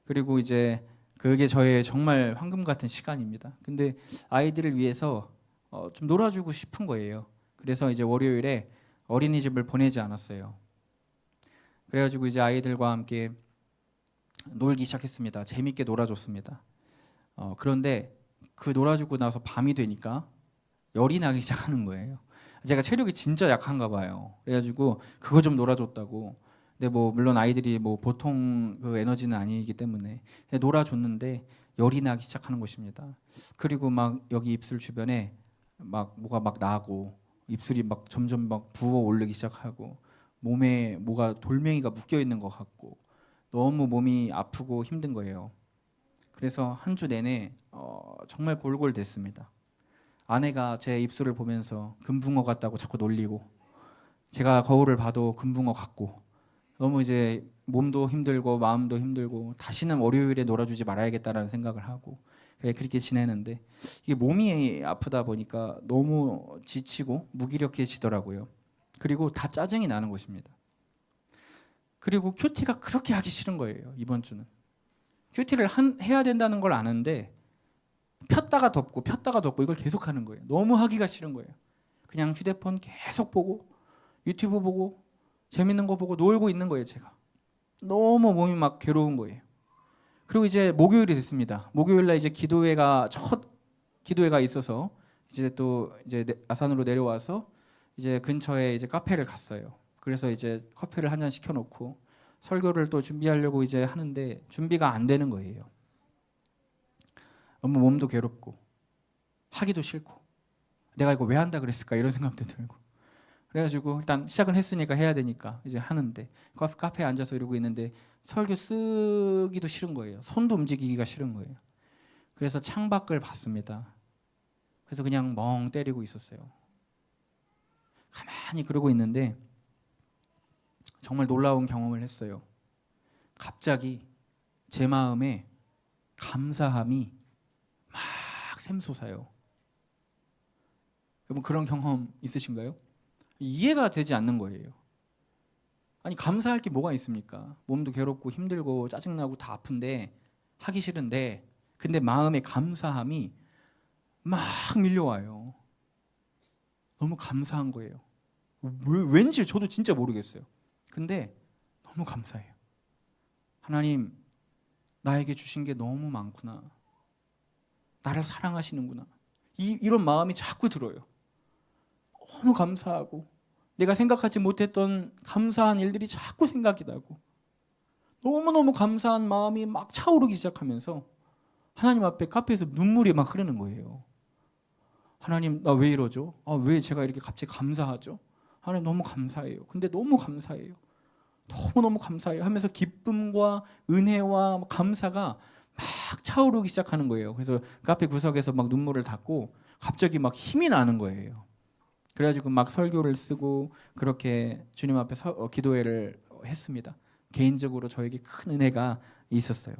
그리고 이제 그게 저의 정말 황금 같은 시간입니다. 근데 아이들을 위해서 좀 놀아주고 싶은 거예요. 그래서 이제 월요일에 어린이집을 보내지 않았어요. 그래가지고 이제 아이들과 함께 놀기 시작했습니다. 재밌게 놀아줬습니다. 그런데 그 놀아주고 나서 밤이 되니까 열이 나기 시작하는 거예요. 제가 체력이 진짜 약한가 봐요. 그래가지고 그거 좀 놀아줬다고. 근데 뭐 물론 아이들이 뭐 보통 그 에너지는 아니기 때문에 놀아줬는데 열이 나기 시작하는 것입니다. 그리고 막 여기 입술 주변에 막 뭐가 막 나고 입술이 막 점점 막 부어 오르기 시작하고 몸에 뭐가 돌멩이가 묶여 있는 것 같고 너무 몸이 아프고 힘든 거예요. 그래서 한 주 내내 정말 골골댔습니다. 아내가 제 입술을 보면서 금붕어 같다고 자꾸 놀리고, 제가 거울을 봐도 금붕어 같고, 너무 이제 몸도 힘들고 마음도 힘들고 다시는 월요일에 놀아주지 말아야겠다라는 생각을 하고 그렇게 지내는데, 이게 몸이 아프다 보니까 너무 지치고 무기력해지더라고요. 그리고 다 짜증이 나는 것입니다. 그리고 큐티가 그렇게 하기 싫은 거예요. 이번 주는 큐티를 해야 된다는 걸 아는데 폈다가 덮고 이걸 계속 하는 거예요. 너무 하기가 싫은 거예요. 그냥 휴대폰 계속 보고 유튜브 보고 재밌는 거 보고 놀고 있는 거예요. 제가 너무 몸이 막 괴로운 거예요. 그리고 이제 목요일이 됐습니다. 목요일날 이제 첫 기도회가 있어서 이제 또 이제 아산으로 내려와서 이제 근처에 이제 카페를 갔어요. 그래서 이제 커피를 한 잔 시켜놓고 설교를 또 준비하려고 이제 하는데 준비가 안 되는 거예요. 너무 몸도 괴롭고 하기도 싫고 내가 이거 왜 한다 그랬을까 이런 생각도 들고, 그래가지고 일단 시작은 했으니까 해야 되니까 이제 하는데 카페에 앉아서 이러고 있는데 설교 쓰기도 싫은 거예요. 손도 움직이기가 싫은 거예요. 그래서 창밖을 봤습니다. 그래서 그냥 멍 때리고 있었어요. 가만히 그러고 있는데 정말 놀라운 경험을 했어요. 갑자기 제 마음에 감사함이 막 샘솟아요. 여러분 그런 경험 있으신가요? 이해가 되지 않는 거예요. 아니 감사할 게 뭐가 있습니까? 몸도 괴롭고 힘들고 짜증나고 다 아픈데 하기 싫은데 근데 마음에 감사함이 막 밀려와요. 너무 감사한 거예요. 왠지 저도 진짜 모르겠어요. 근데 너무 감사해요. 하나님 나에게 주신 게 너무 많구나. 나를 사랑하시는구나. 이런 마음이 자꾸 들어요. 너무 감사하고 내가 생각하지 못했던 감사한 일들이 자꾸 생각이 나고 너무너무 감사한 마음이 막 차오르기 시작하면서 하나님 앞에 카페에서 눈물이 막 흐르는 거예요. 하나님 나 왜 이러죠? 왜 제가 이렇게 갑자기 감사하죠? 하나님 너무 감사해요. 근데 너무 감사해요. 너무너무 감사해요 하면서 기쁨과 은혜와 감사가 막 차오르기 시작하는 거예요. 그래서 카페 구석에서 막 눈물을 닦고 갑자기 막 힘이 나는 거예요. 그래가지고 막 설교를 쓰고 그렇게 주님 앞에 기도회를 했습니다. 개인적으로 저에게 큰 은혜가 있었어요.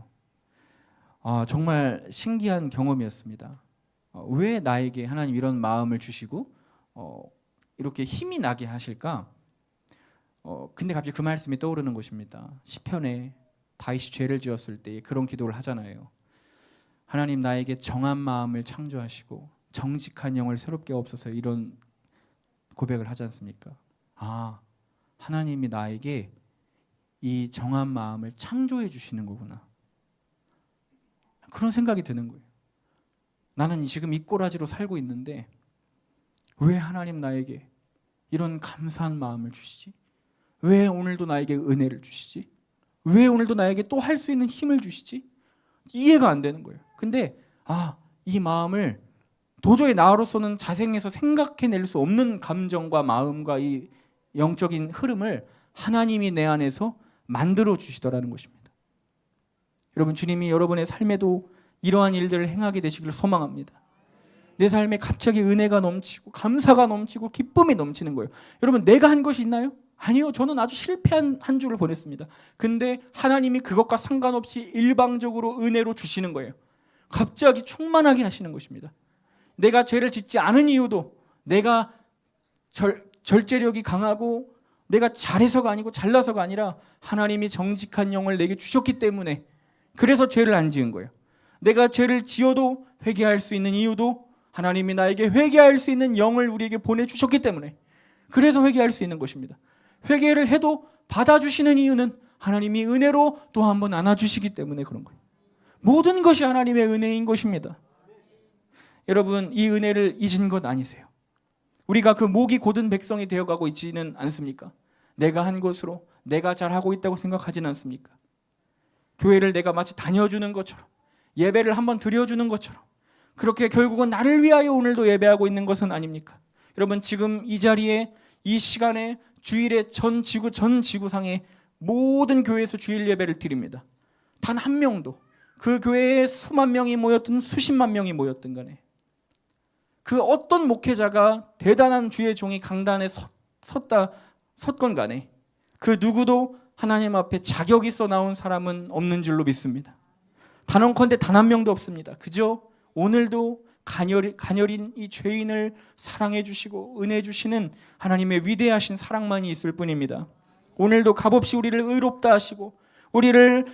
정말 신기한 경험이었습니다. 왜 나에게 하나님 이런 마음을 주시고 이렇게 힘이 나게 하실까? 근데 갑자기 그 말씀이 떠오르는 것입니다. 시편에 다윗이 죄를 지었을 때 그런 기도를 하잖아요. 하나님 나에게 정한 마음을 창조하시고 정직한 영을 새롭게 없어서 이런 고백을 하지 않습니까? 하나님이 나에게 이 정한 마음을 창조해 주시는 거구나. 그런 생각이 드는 거예요. 나는 지금 이 꼬라지로 살고 있는데 왜 하나님 나에게 이런 감사한 마음을 주시지? 왜 오늘도 나에게 은혜를 주시지? 왜 오늘도 나에게 또 할 수 있는 힘을 주시지? 이해가 안 되는 거예요. 근데 이 마음을 도저히 나로서는 자생해서 생각해낼 수 없는 감정과 마음과 이 영적인 흐름을 하나님이 내 안에서 만들어 주시더라는 것입니다. 여러분 주님이 여러분의 삶에도 이러한 일들을 행하게 되시기를 소망합니다. 내 삶에 갑자기 은혜가 넘치고 감사가 넘치고 기쁨이 넘치는 거예요. 여러분 내가 한 것이 있나요? 아니요. 저는 아주 실패한 한 주를 보냈습니다. 근데 하나님이 그것과 상관없이 일방적으로 은혜로 주시는 거예요. 갑자기 충만하게 하시는 것입니다. 내가 죄를 짓지 않은 이유도 내가 절제력이 강하고 내가 잘해서가 아니고 잘나서가 아니라 하나님이 정직한 영을 내게 주셨기 때문에 그래서 죄를 안 지은 거예요. 내가 죄를 지어도 회개할 수 있는 이유도 하나님이 나에게 회개할 수 있는 영을 우리에게 보내주셨기 때문에 그래서 회개할 수 있는 것입니다. 회개를 해도 받아주시는 이유는 하나님이 은혜로 또 한 번 안아주시기 때문에 그런 거예요. 모든 것이 하나님의 은혜인 것입니다. 여러분 이 은혜를 잊은 것 아니세요? 우리가 그 목이 곧은 백성이 되어가고 있지는 않습니까? 내가 한 것으로 내가 잘하고 있다고 생각하지는 않습니까? 교회를 내가 마치 다녀주는 것처럼 예배를 한번 드려주는 것처럼 그렇게 결국은 나를 위하여 오늘도 예배하고 있는 것은 아닙니까? 여러분 지금 이 자리에 이 시간에 주일에 전 지구상의 모든 교회에서 주일 예배를 드립니다. 단 한 명도 그 교회에 수만 명이 모였든 수십만 명이 모였든 간에 그 어떤 목회자가 대단한 주의 종이 강단에 섰건 간에 그 누구도 하나님 앞에 자격 있어 나온 사람은 없는 줄로 믿습니다. 단언컨대 단 한 명도 없습니다. 그저 오늘도 가녀린 이 죄인을 사랑해 주시고 은혜 주시는 하나님의 위대하신 사랑만이 있을 뿐입니다. 오늘도 값없이 우리를 의롭다 하시고 우리를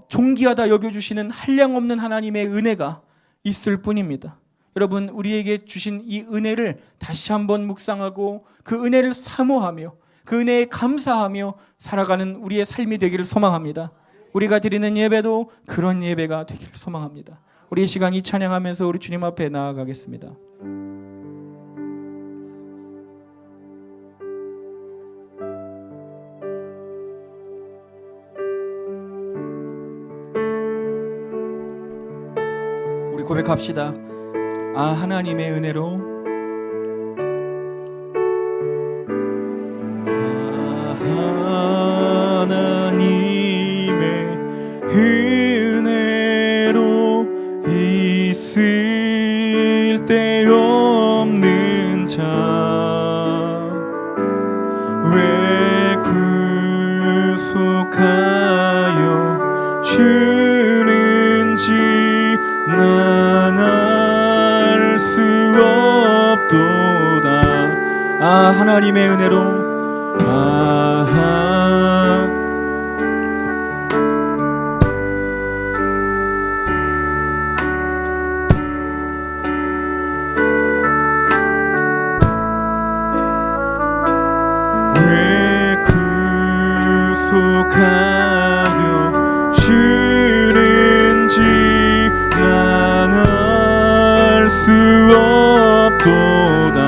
존귀하다 여겨주시는 한량없는 하나님의 은혜가 있을 뿐입니다. 여러분 우리에게 주신 이 은혜를 다시 한번 묵상하고 그 은혜를 사모하며 그 은혜에 감사하며 살아가는 우리의 삶이 되기를 소망합니다. 우리가 드리는 예배도 그런 예배가 되기를 소망합니다. 우리 이 시간 이 찬양하면서 우리 주님 앞에 나아가겠습니다. 우리 고백합시다. 하나님의 은혜로 왜 구속하여 주는지 난 알 수 없도다. 아, 하나님의 은혜로 왜 구속하여 주는지 난 알 수 없도다.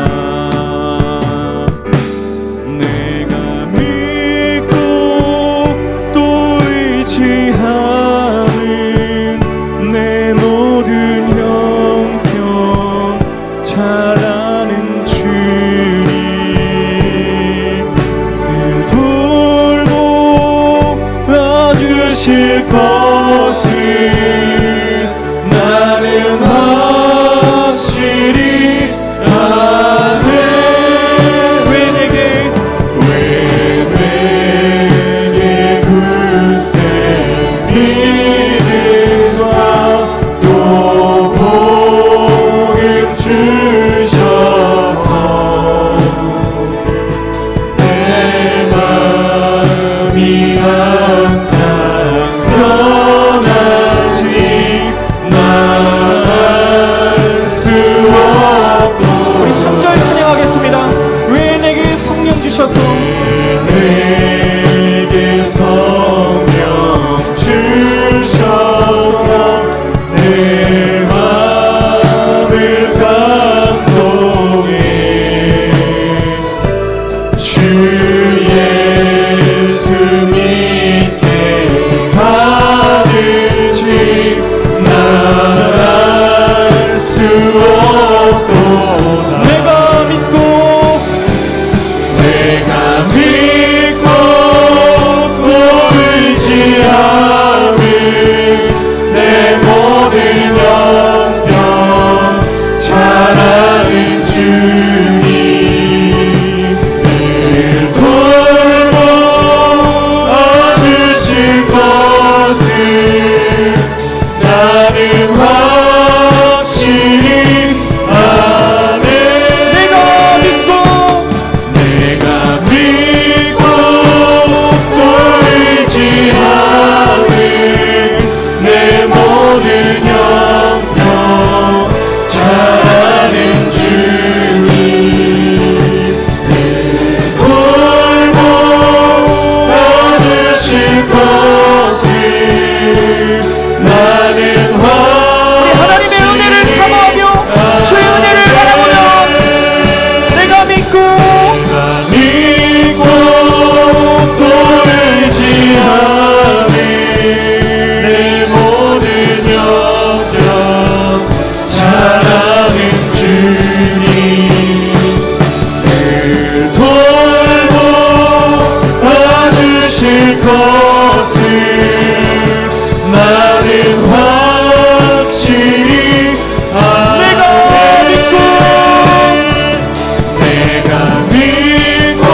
내가 믿고 또 의지하는 내 모든 형편 잘 아는 주님 주실 것을 나는 확실히 아네. 왜 내게 굳센 믿음과 또 복음 주셔서 내 마음이 항상 변하지 날 수 없고. 우리 3절 찬양하겠습니다. 왜 내게 성령 주셔서 내게 성령 주셔서 내 마음을 감동해 주 예수 믿게 하는지 난 알 수 없도다. 내가 믿고 또 의지하는 내 모든 영병 잘 아는 주님 늘 돌보아주실 것을 나는 확실히 아네. 내가 믿고 또 의지하는 내 모든 영병 잘 아는 주님 늘 돌보아주실 것을 나는 우리 하나님의 은혜를 사모하며 주의 은혜를 바라보며 내가 믿고 또 의지하는 내 모든 영병 잘 아는 주님 늘 돌보아주실 것을 나는 확실히 내가 믿고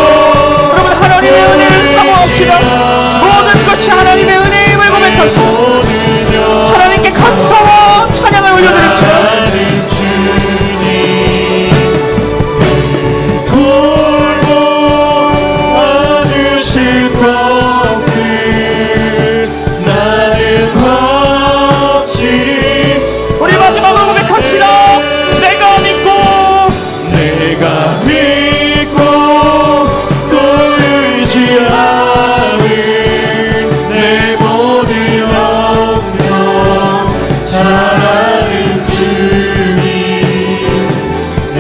여러분 하나님의 은혜를 사모합시다. 모든 것이 하나님의 은혜임을 고백합시다. 하나님께 감사와 찬양을 올려드립시다. 돌보아주실 것을 나는 확실히. 우리 마지막으로 고백합시다. 내가 믿고 또 의지하는 내 모든 영병 잘 아는 주님 늘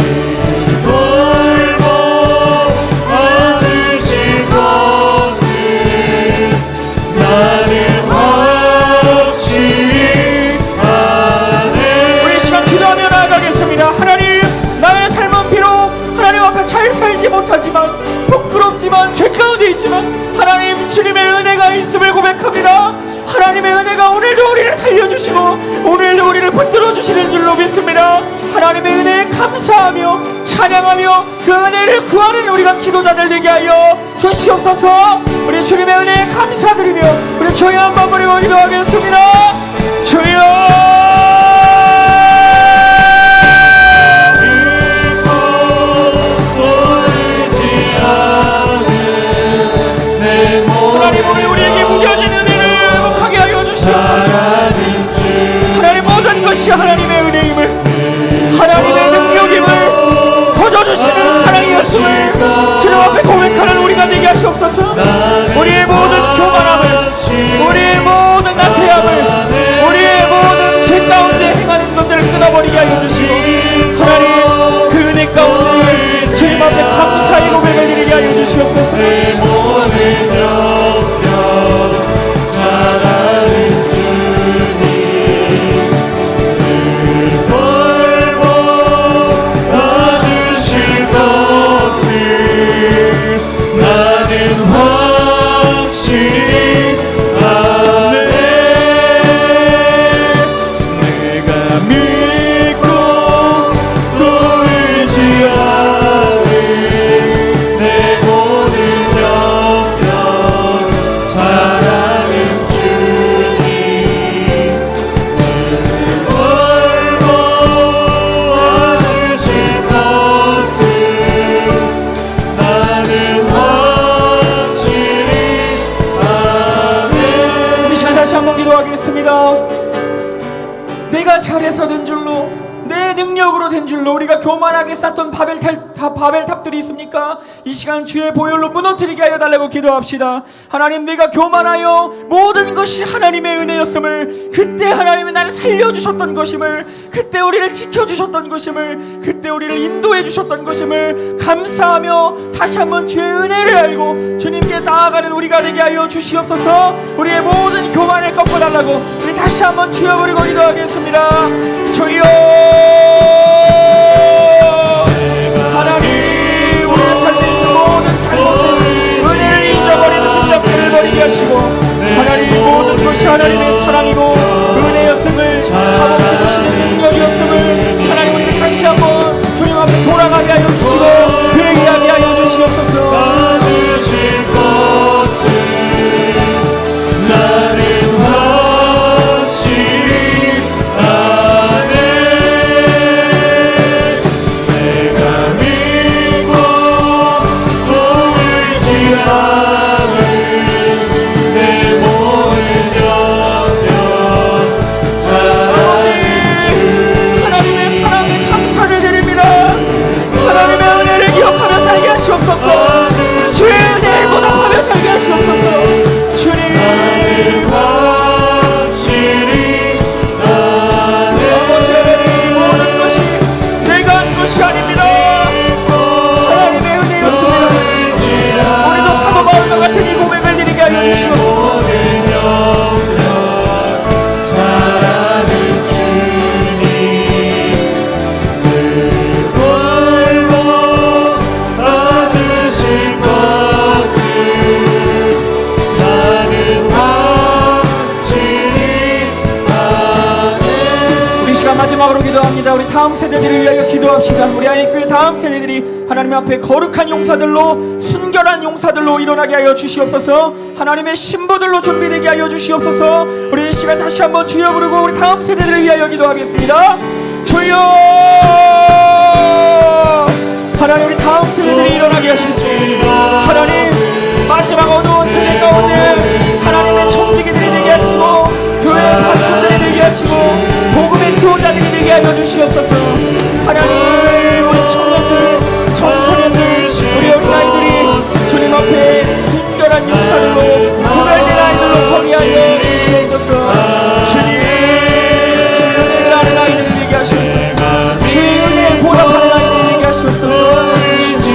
돌보아주실 것을 나는 확실히 아네. 우리 시간 기도하며 나아가겠습니다. 하나님, 나의 삶은 비록 하나님 앞에 잘 살지 못하지만 부끄럽지만 죄 가운데 있지만 하나님 주님의 은혜가 있음을 고백합니다. 하나님의 은혜가 오늘도 우리를 살려주시고 오늘도 우리를 붙들어 주시는 줄로 믿습니다. 하나님의 은혜에 감사하며 찬양하며 그 은혜를 구하는 우리가 기도자들 되게 하여 주시옵소서. 우리 주님의 은혜에 감사드리며 우리 주여 한번 부리고 기도하겠습니다. 주여 하나님 오늘 우리에게 무뎌진 은혜를 회복하게 하여 주시옵소서. 하나님 모든 것이 하나님의 은혜임을 하나님의 능력임을 거저주시는 사랑이었음을 주님 앞에 고백하는 우리가 되게 하시옵소서. 우리의 모든 교만함을 우리의 모든 나태함을 우리의 모든 죄 가운데 행하는 것들을 끊어버리게 하여 주시고 하나님 그 은혜 가운데 주님 앞에 감사의 고백을 드리게 하여 주시옵소서. 내가 잘해서 된 줄로 내 능력으로 된 줄로 우리가 교만하게 쌓던 바벨탑들이 있습니까? 이 시간 주의 보혈로 무너뜨리게 하여 달라고 기도합시다. 하나님 내가 교만하여 모든 것이 하나님의 은혜였음을 그때 하나님이 나를 살려주셨던 것임을 그때 우리를 지켜주셨던 것임을 그때 우리를 인도해 주셨던 것임을 감사하며 다시 한번 주의 은혜를 알고 주님께 나아가는 우리가 되게 하여 주시옵소서. 우리의 모든 교만을 꺾어달라고 우리 다시 한번 주여 부르고 기도하겠습니다. 주여 하나님 우리의 삶에 있는 모든 잘못들 은혜를 잊어버리는 생각들을 버리게 하시고 하나님 모든 것이 하나님의 사랑이고 은혜였음을 값없이 주시는 능력이었음을 하나님 우리가 다시 한번 주님 앞에 돌아가게 하여 주시고 회개하게 하여 주시옵소서. 받으실 것을 나는 확실히 아네. 내가 믿고 또 의지하는 내 모든 영역 잘하는 주 하나님의 사랑에 감사를 드립니다. 하나님의 은혜를 기억하며 살게 하시옵소서. 주의 은혜를 보답하며 살게 하시옵소서. 주님 확실히 아버지 모든 것이 내가 한 것이 아닙니다. 하나님의 은혜였습니다. 우리도 사도 바울과 같은 이 고백을 드리게 하여 주시옵소서. 잘하는 주님 늘 돌보 받으실 것을 나는 확실히 아네. 우리 시간 마지막으로 기도합니다. 우리 다음 세대들을 위하여 기도합시다. 우리 아이교회 다음 세대들이 하나님 앞에 거룩한 용사들로 순결한 용사들로 일어나게 하여 주시옵소서. 하나님의 신부들로 준비되게 하여 주시옵소서. 우리 이 시간 다시 한번 주여 부르고 우리 다음 세대들을 위하여 기도하겠습니다. 주여 하나님 우리 다음 세대들이 일어나게 하시지. 하나님 마지막 어두운 세대 가운데 하나님의 청지기들이 되게 하시고 교회 파수꾼들이 되게 하시고 복음의 수호자들이 되게 하여 주시옵소서. 하나님 우리 청년들 청소년들 우리 어린아이들이 주님 앞에 순결한 용사들로 구별된 아이들로 서게 하여 주시옵소서. 주님의 주님을 아는 아이들이 되게 하시옵소서. 주님의 보답하는 아이들이 되게 하시옵소서. 주님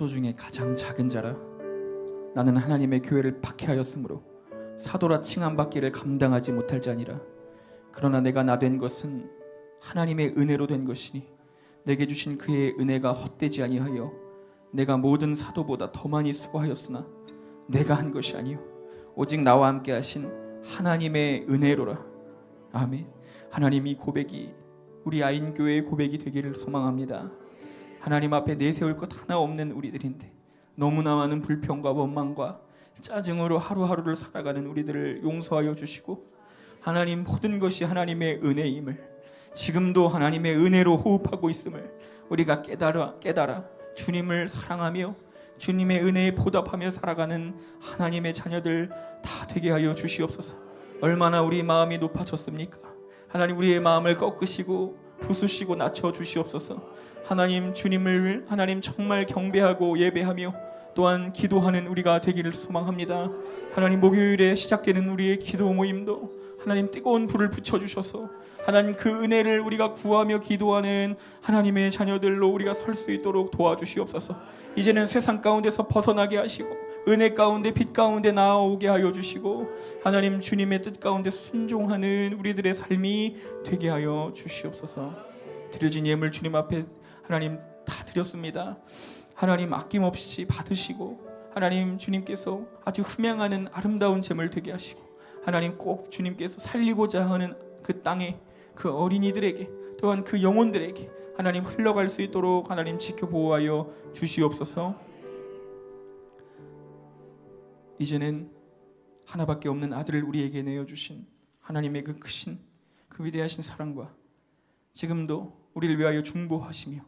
사도 중에 가장 작은 자라. 나는 하나님의 교회를 박해하였으므로 사도라 칭함받기를 감당하지 못할 자니라. 그러나 내가 나 된 것은 하나님의 은혜로 된 것이니 내게 주신 그의 은혜가 헛되지 아니하여 내가 모든 사도보다 더 많이 수고하였으나 내가 한 것이 아니요 오직 나와 함께 하신 하나님의 은혜로라. 아멘. 하나님, 이 고백이 우리 아인교회의 고백이 되기를 소망합니다. 하나님 앞에 내세울 것 하나 없는 우리들인데 너무나 많은 불평과 원망과 짜증으로 하루하루를 살아가는 우리들을 용서하여 주시고, 하나님, 모든 것이 하나님의 은혜임을, 지금도 하나님의 은혜로 호흡하고 있음을 우리가 깨달아 주님을 사랑하며 주님의 은혜에 보답하며 살아가는 하나님의 자녀들 다 되게 하여 주시옵소서. 얼마나 우리 마음이 높아졌습니까? 하나님, 우리의 마음을 꺾으시고 부수시고 낮춰 주시옵소서. 하나님, 주님을 하나님 정말 경배하고 예배하며 또한 기도하는 우리가 되기를 소망합니다. 하나님, 목요일에 시작되는 우리의 기도 모임도 하나님 뜨거운 불을 붙여주셔서 하나님 그 은혜를 우리가 구하며 기도하는 하나님의 자녀들로 우리가 설 수 있도록 도와주시옵소서. 이제는 세상 가운데서 벗어나게 하시고 은혜 가운데 빛 가운데 나아오게 하여 주시고, 하나님 주님의 뜻 가운데 순종하는 우리들의 삶이 되게 하여 주시옵소서. 드려진 예물 주님 앞에 하나님 다 드렸습니다. 하나님 아낌없이 받으시고, 하나님 주님께서 아주 흠양하는 아름다운 제물 되게 하시고, 하나님 꼭 주님께서 살리고자 하는 그 땅에 그 어린이들에게 또한 그 영혼들에게 하나님 흘러갈 수 있도록 하나님 지켜보호하여 주시옵소서. 이제는 하나밖에 없는 아들을 우리에게 내어주신 하나님의 그 크신 그 위대하신 사랑과 지금도 우리를 위하여 중보하시며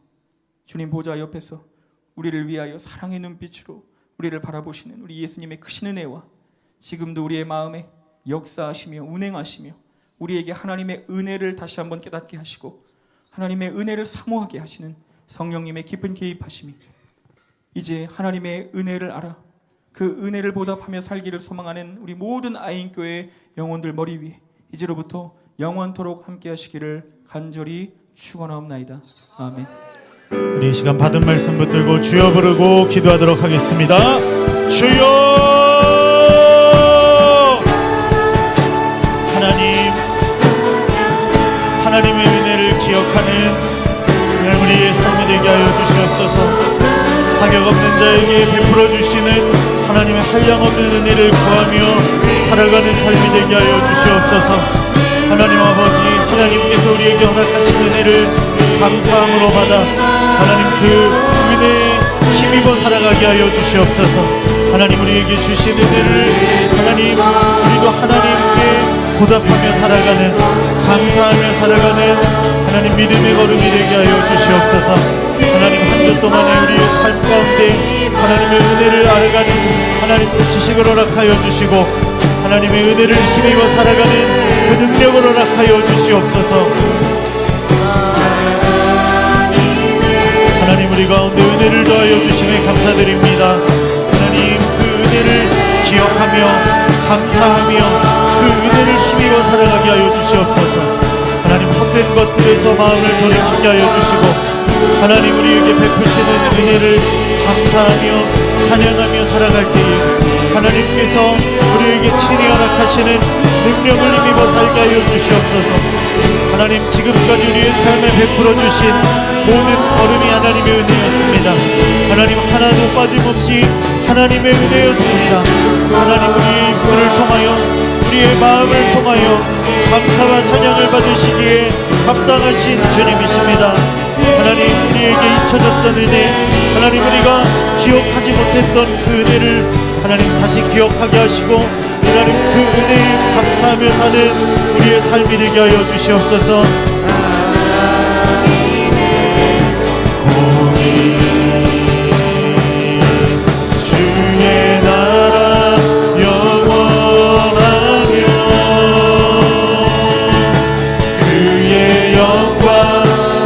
주님 보좌 옆에서 우리를 위하여 사랑의 눈빛으로 우리를 바라보시는 우리 예수님의 크신 은혜와 지금도 우리의 마음에 역사하시며 운행하시며 우리에게 하나님의 은혜를 다시 한번 깨닫게 하시고 하나님의 은혜를 사모하게 하시는 성령님의 깊은 개입하심이 이제 하나님의 은혜를 알아 그 은혜를 보답하며 살기를 소망하는 우리 모든 아인교회 영혼들 머리 위에 이제로부터 영원토록 함께 하시기를 간절히 축원하옵나이다. 아멘. 우리 이 시간 받은 말씀 붙들고 주여 부르고 기도하도록 하겠습니다. 주여! 하나님의 은혜를 기억하는 우리의 삶이 되게 하여 주시옵소서. 자격 없는 자에게 베풀어 주시는 하나님의 한량없는 은혜를 구하며 살아가는 삶이 되게 하여 주시옵소서. 하나님 아버지, 하나님께서 우리에게 허락하신 은혜를 감사함으로 받아 하나님 그 은혜에 힘입어 살아가게 하여 주시옵소서. 하나님, 우리에게 주신 은혜를 하나님 우리도 하나님께 보답하며 살아가는, 감사하며 살아가는 하나님 믿음의 걸음이 되게 하여 주시옵소서. 하나님, 한 주 동안에 우리의 삶 가운데 하나님의 은혜를 알아가는 하나님 그 지식을 허락하여 주시고 하나님의 은혜를 힘입어 살아가는 그 능력을 허락하여 주시옵소서. 하나님, 우리 가운데 은혜를 더하여 주심에 감사드립니다. 하나님, 그 은혜를 기억하며 감사하며 그 은혜를 힘입어 살아가게 하여 주시옵소서. 하나님, 헛된 것들에서 마음을 돌이키게 하여 주시고 하나님, 우리에게 베푸시는 은혜를 감사하며 찬양하며 살아갈 때에 하나님께서 우리에게 친히 허락하시는 능력을 힘입어 살게 하여 주시옵소서. 하나님, 지금까지 우리의 삶에 베풀어 주신 모든 걸음이 하나님의 은혜였습니다. 하나님, 하나도 빠짐없이 하나님의 은혜였습니다. 하나님, 우리의 입술을 통하여 우리의 마음을 통하여 감사와 찬양을 받으시기에 합당하신 주님이십니다. 하나님, 우리에게 잊혀졌던 은혜, 하나님 우리가 기억하지 못했던 그 은혜를 하나님 다시 기억하게 하시고 하나님 그 은혜에 감사하며 사는 우리의 삶이 되게 하여 주시옵소서. 주의 나라 영원하며 그의 영광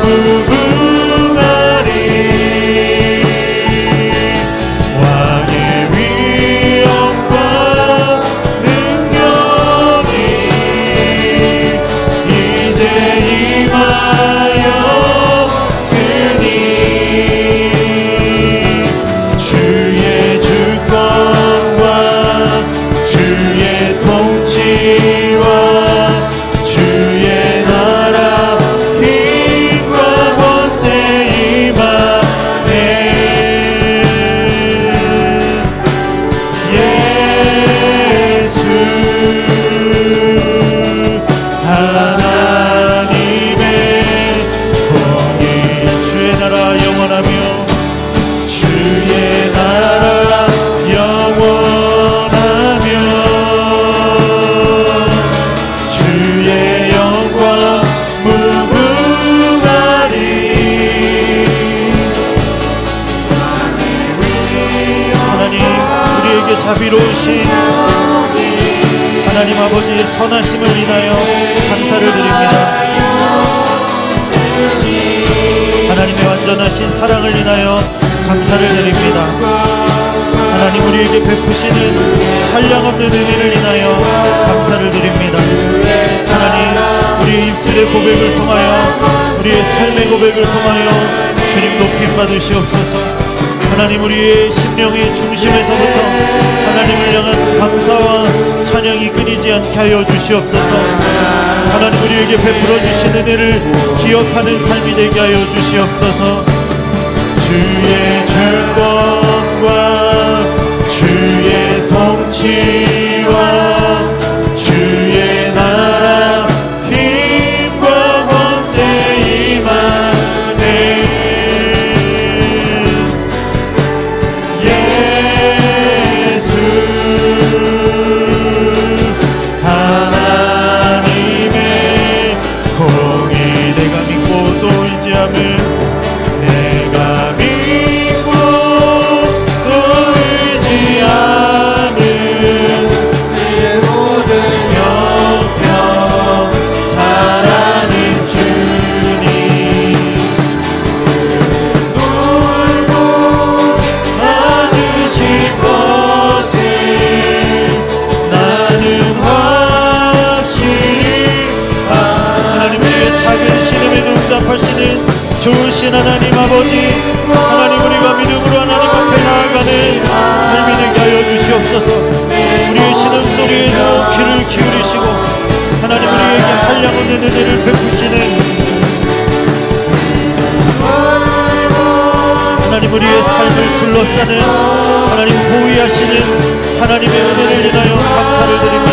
무궁하리. 왕의 위엄과 능력이 이제 자비로우신 하나님 아버지의 선하심을 인하여 감사를 드립니다. 하나님의 완전하신 사랑을 인하여 감사를 드립니다. 하나님 우리에게 베푸시는 한량없는 은혜를 인하여 감사를 드립니다. 하나님 우리의 입술의 고백을 통하여 우리의 삶의 고백을 통하여 주님 높임 받으시옵소서. 하나님 우리의 심령의 중심에서부터 하나님을 향한 감사와 찬양이 끊이지 않게 하여 주시옵소서. 하나님 우리에게 베풀어 주신 은혜를 기억하는 삶이 되게 하여 주시옵소서. 주의 주권과 주의 통치와 주의 나라 힘과 권세 임하네. 예수 하나님의 공의 내가 믿고 또 의지함을 내가 믿고 또 의지함은 내 모든 형편 잘하는 주님. 놀고 받으실 것을 나는 확실히 하나님의 작은 신음에도 응답하시는 좋으신 하나님 아버지, 하나님 우리가 믿음으로 하나님 앞에 나아가는 삶이 되게 하여 주시옵소서. 우리의 신음소리에도 귀를 기울이시고 하나님 우리에게 한량없는 은혜를 베푸시는 하나님 우리의 삶을 둘러싸는 하나님 보호하시는 하나님의 은혜를 인하여 감사를 드립니다.